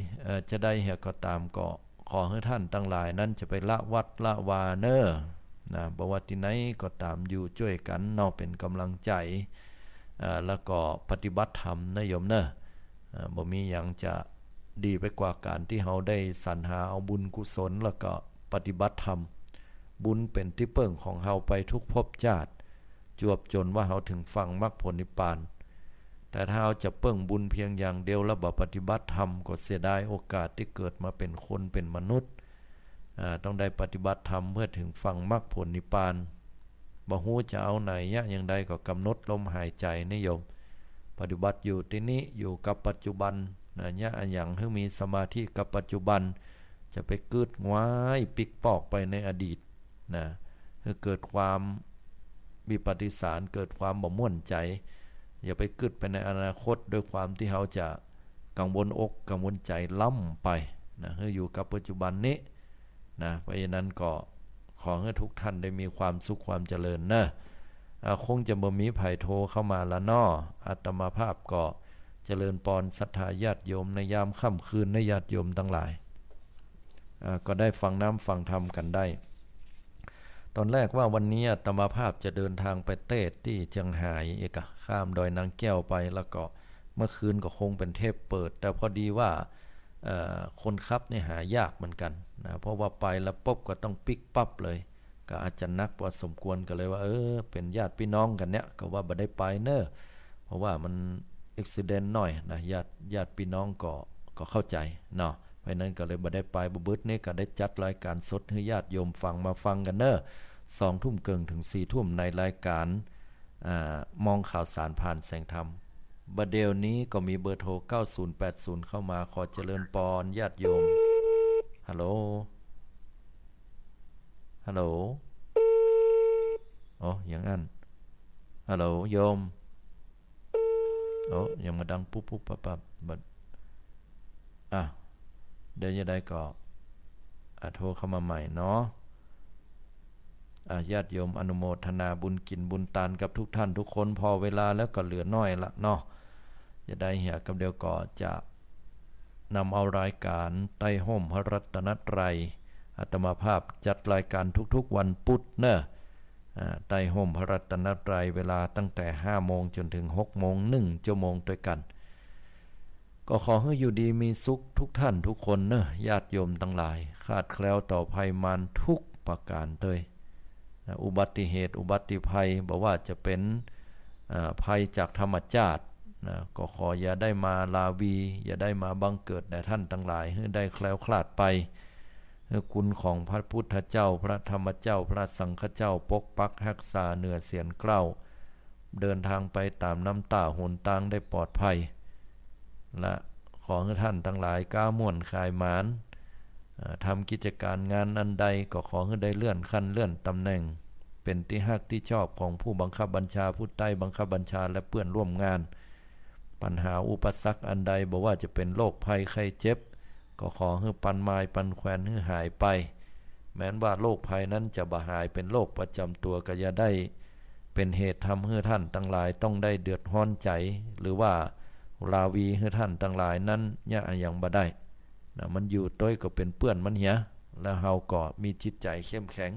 จะได้เหียก็ตามก็ขอให้ท่านทั้งหลายนั้นจะไปละวัดละวาเนอนะบ่ว่าที่ไหนก็ตามอยู่ช่วยกันเนาะเป็นกำลังใจแล้วก็ปฏิบัติธรรมนะโยมเนอะบ่มีหยังจะดีไปกว่าการที่เฮาได้สรรหาเอาบุญกุศลแล้วก็ปฏิบัติธรรมบุญเป็นที่เปิ้งของเฮาไปทุกภพชาติจวบจนว่าเฮาถึงฝั่งมรรคผลนิพพานแต่ถ้าเฮาจะเปิ้งบุญเพียงอย่างเดียวแล้วบ่ปฏิบัติธรรมก็เสียดายโอกาสที่เกิดมาเป็นคนเป็นมนุษย์ต้องได้ปฏิบัติธรรมเพื่อถึงฝั่งมรรคผลนิพพานบ่ฮู้จะเอาไหนอย่างใดก็กำหนดลมหายใจนิยมปฏิบัติอยู่ที่นี้อยู่กับปัจจุบันเนี่ยอันอย่างให้มีสมาธิกับปัจจุบันจะไปกึดง้ายปิกปอกไปในอดีตนะคือเกิดความวิปฏิสารเกิดความบ่ม่วนใจอย่าไปกึดไปในอนาคตด้วยความที่เขาจะกังวลอกกังวลใจล้ำไปนะคืออยู่กับปัจจุบันนี้นะเพราะฉะนั้นก็ขอให้ทุกท่านได้มีความสุขความเจริญนะคงจะบ่มีไผโทรเข้ามาละน้ออาตมาภาพก็เจริญปอนศรัทธาญาติโยมในยามค่ำคืนในญาติโยมทั้งหลายก็ได้ฟังน้ำฟังธรรมกันได้ตอนแรกว่าวันนี้อาตมาภาพจะเดินทางไปเทศที่เชียงหายข้ามดอยนางแก้วไปแล้วก็เมื่อคืนก็คงเป็นเทพเปิดแต่พอดีว่าคนขับนี่หายากเหมือนกันนะเพราะว่าไปแล้วปุ๊บก็ต้องปิกปั๊บเลยก็อาจจะนักพอสมควรก็เลยว่าเป็นญาติพี่น้องกันเนี่ยก็ว่าบ่ได้ไปเนอะเพราะว่ามันอุบัติเหตุหน่อยนะญาติพี่น้องก็เข้าใจเนาะเพราะนั้นก็เลยบ่ได้ไปบ่บึดนี่ก็ได้จัดรายการสดให้ญาติโยมฟังมาฟังกันเนอะ20:00 นถึง 4:00 นในรายการมองข่าวสารผ่านแสงธรรมบัดเดี๋ยวนี้ก็มีเบอร์โทร9080เข้ามาขอเจริญปอนญาติโยมฮัลโหลอย่างนั้นฮัลโหลโยมยังมาดังปุ๊บปั๊บบัดเดี๋ยวจะได้ก็โทรเข้ามาใหม่เนาะญาติโยมอนุโมทนาบุญกินบุญทานกับทุกท่านทุกคนพอเวลาแล้วก็เหลือน้อยละเนาะจะได้เหี่ยกับเดียวก็จะนำเอารายการใต้ห่มพระรัตนตรัยอาตมาภาพจัดรายการทุกๆวันพุธเนอะใต้ห่มพระรัตนตรัยเวลาตั้งแต่ 5 โมงจนถึง 6 โมง1 ชั่วโมงด้วยกันก็ขอให้อยู่ดีมีสุขทุกท่านทุกคนเนอะญาติโยมทั้งหลายคาดแคล้วต่อภัยมารทุกประการเลยอุบัติเหตุอุบัติภัยบอกว่าจะเป็นภัยจากธรรมชาติก็ขออย่าได้มาลาวีอย่าได้มาบังเกิดแด่ท่านทั้งหลายให้ได้แคล้วคลาดไปคุณของพระพุทธเจ้าพระธรรมเจ้าพระสังฆเจ้าปกปักรักษาเหนือเสียนเกล้าเดินทางไปตามน้ำตาหนทางได้ปลอดภัยและขอให้ท่านทั้งหลายก้าวม่วนคลายหมานทำกิจการงานอันใดก็ขอให้ได้เลื่อนขั้นเลื่อนตำแหน่งเป็นที่ฮักที่ชอบของผู้บังคับบัญชาผู้ใต้บังคับบัญชาและเพื่อนร่วมงานปัญหาอุปสรรคอันใดบอกว่าจะเป็นโรคภัยไข้เจ็บก็ขอให้ปันไม้ปันแควนให้หายไปแม้นว่าโรคภัยนั้นจะบ่หายเป็นโรคประจำตัวก็อย่าได้เป็นเหตุทำให้ท่านทั้งหลายต้องได้เดือดร้อนใจหรือว่าราวีให้ท่านทั้งหลายนั้นอย่างบ่ได้มันอยู่ต้อยก็เป็นเปื้อนมันเหียแล้วเฮาก็มีจิตใจเข้มแข็ง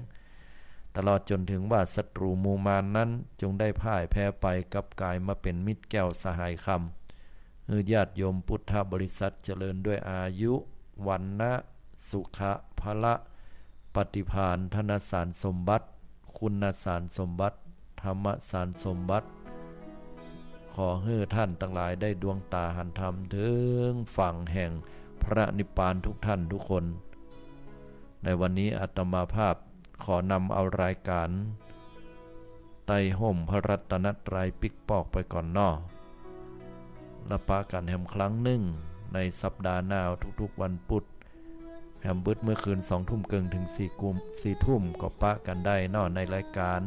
ตลอดจนถึงว่าศัตรูมูมานนั้นจงได้พ่ายแพ้ไปกับกายมาเป็นมิตรแก้วสหายคำญาติโยมพุทธบริษัทเจริญด้วยอายุวันนะสุขะพละปฏิภาณธนสารสมบัติคุณสารสมบัติธรรมสารสมบัติขอให้ท่านทั้งหลายได้ดวงตาหันธรรมถึงฝั่งแห่งพระนิพพานทุกท่านทุกคนในวันนี้อาตมาภาพขอนำเอารายการไต้ห่มพระรัตนตรัยปิกปอกไปก่อนนอและปะกันแฮมครั้งหนึ่งในสัปดาห์หน้าทุกๆวันพุธแฮมบึดเมื่อคืน20:00 นถึง4 ทุ่มก็ปะกันได้นอในรายการ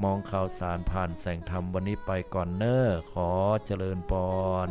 มองข่าวสารผ่านแสงธรรมวันนี้ไปก่อนเนอขอเจริญพร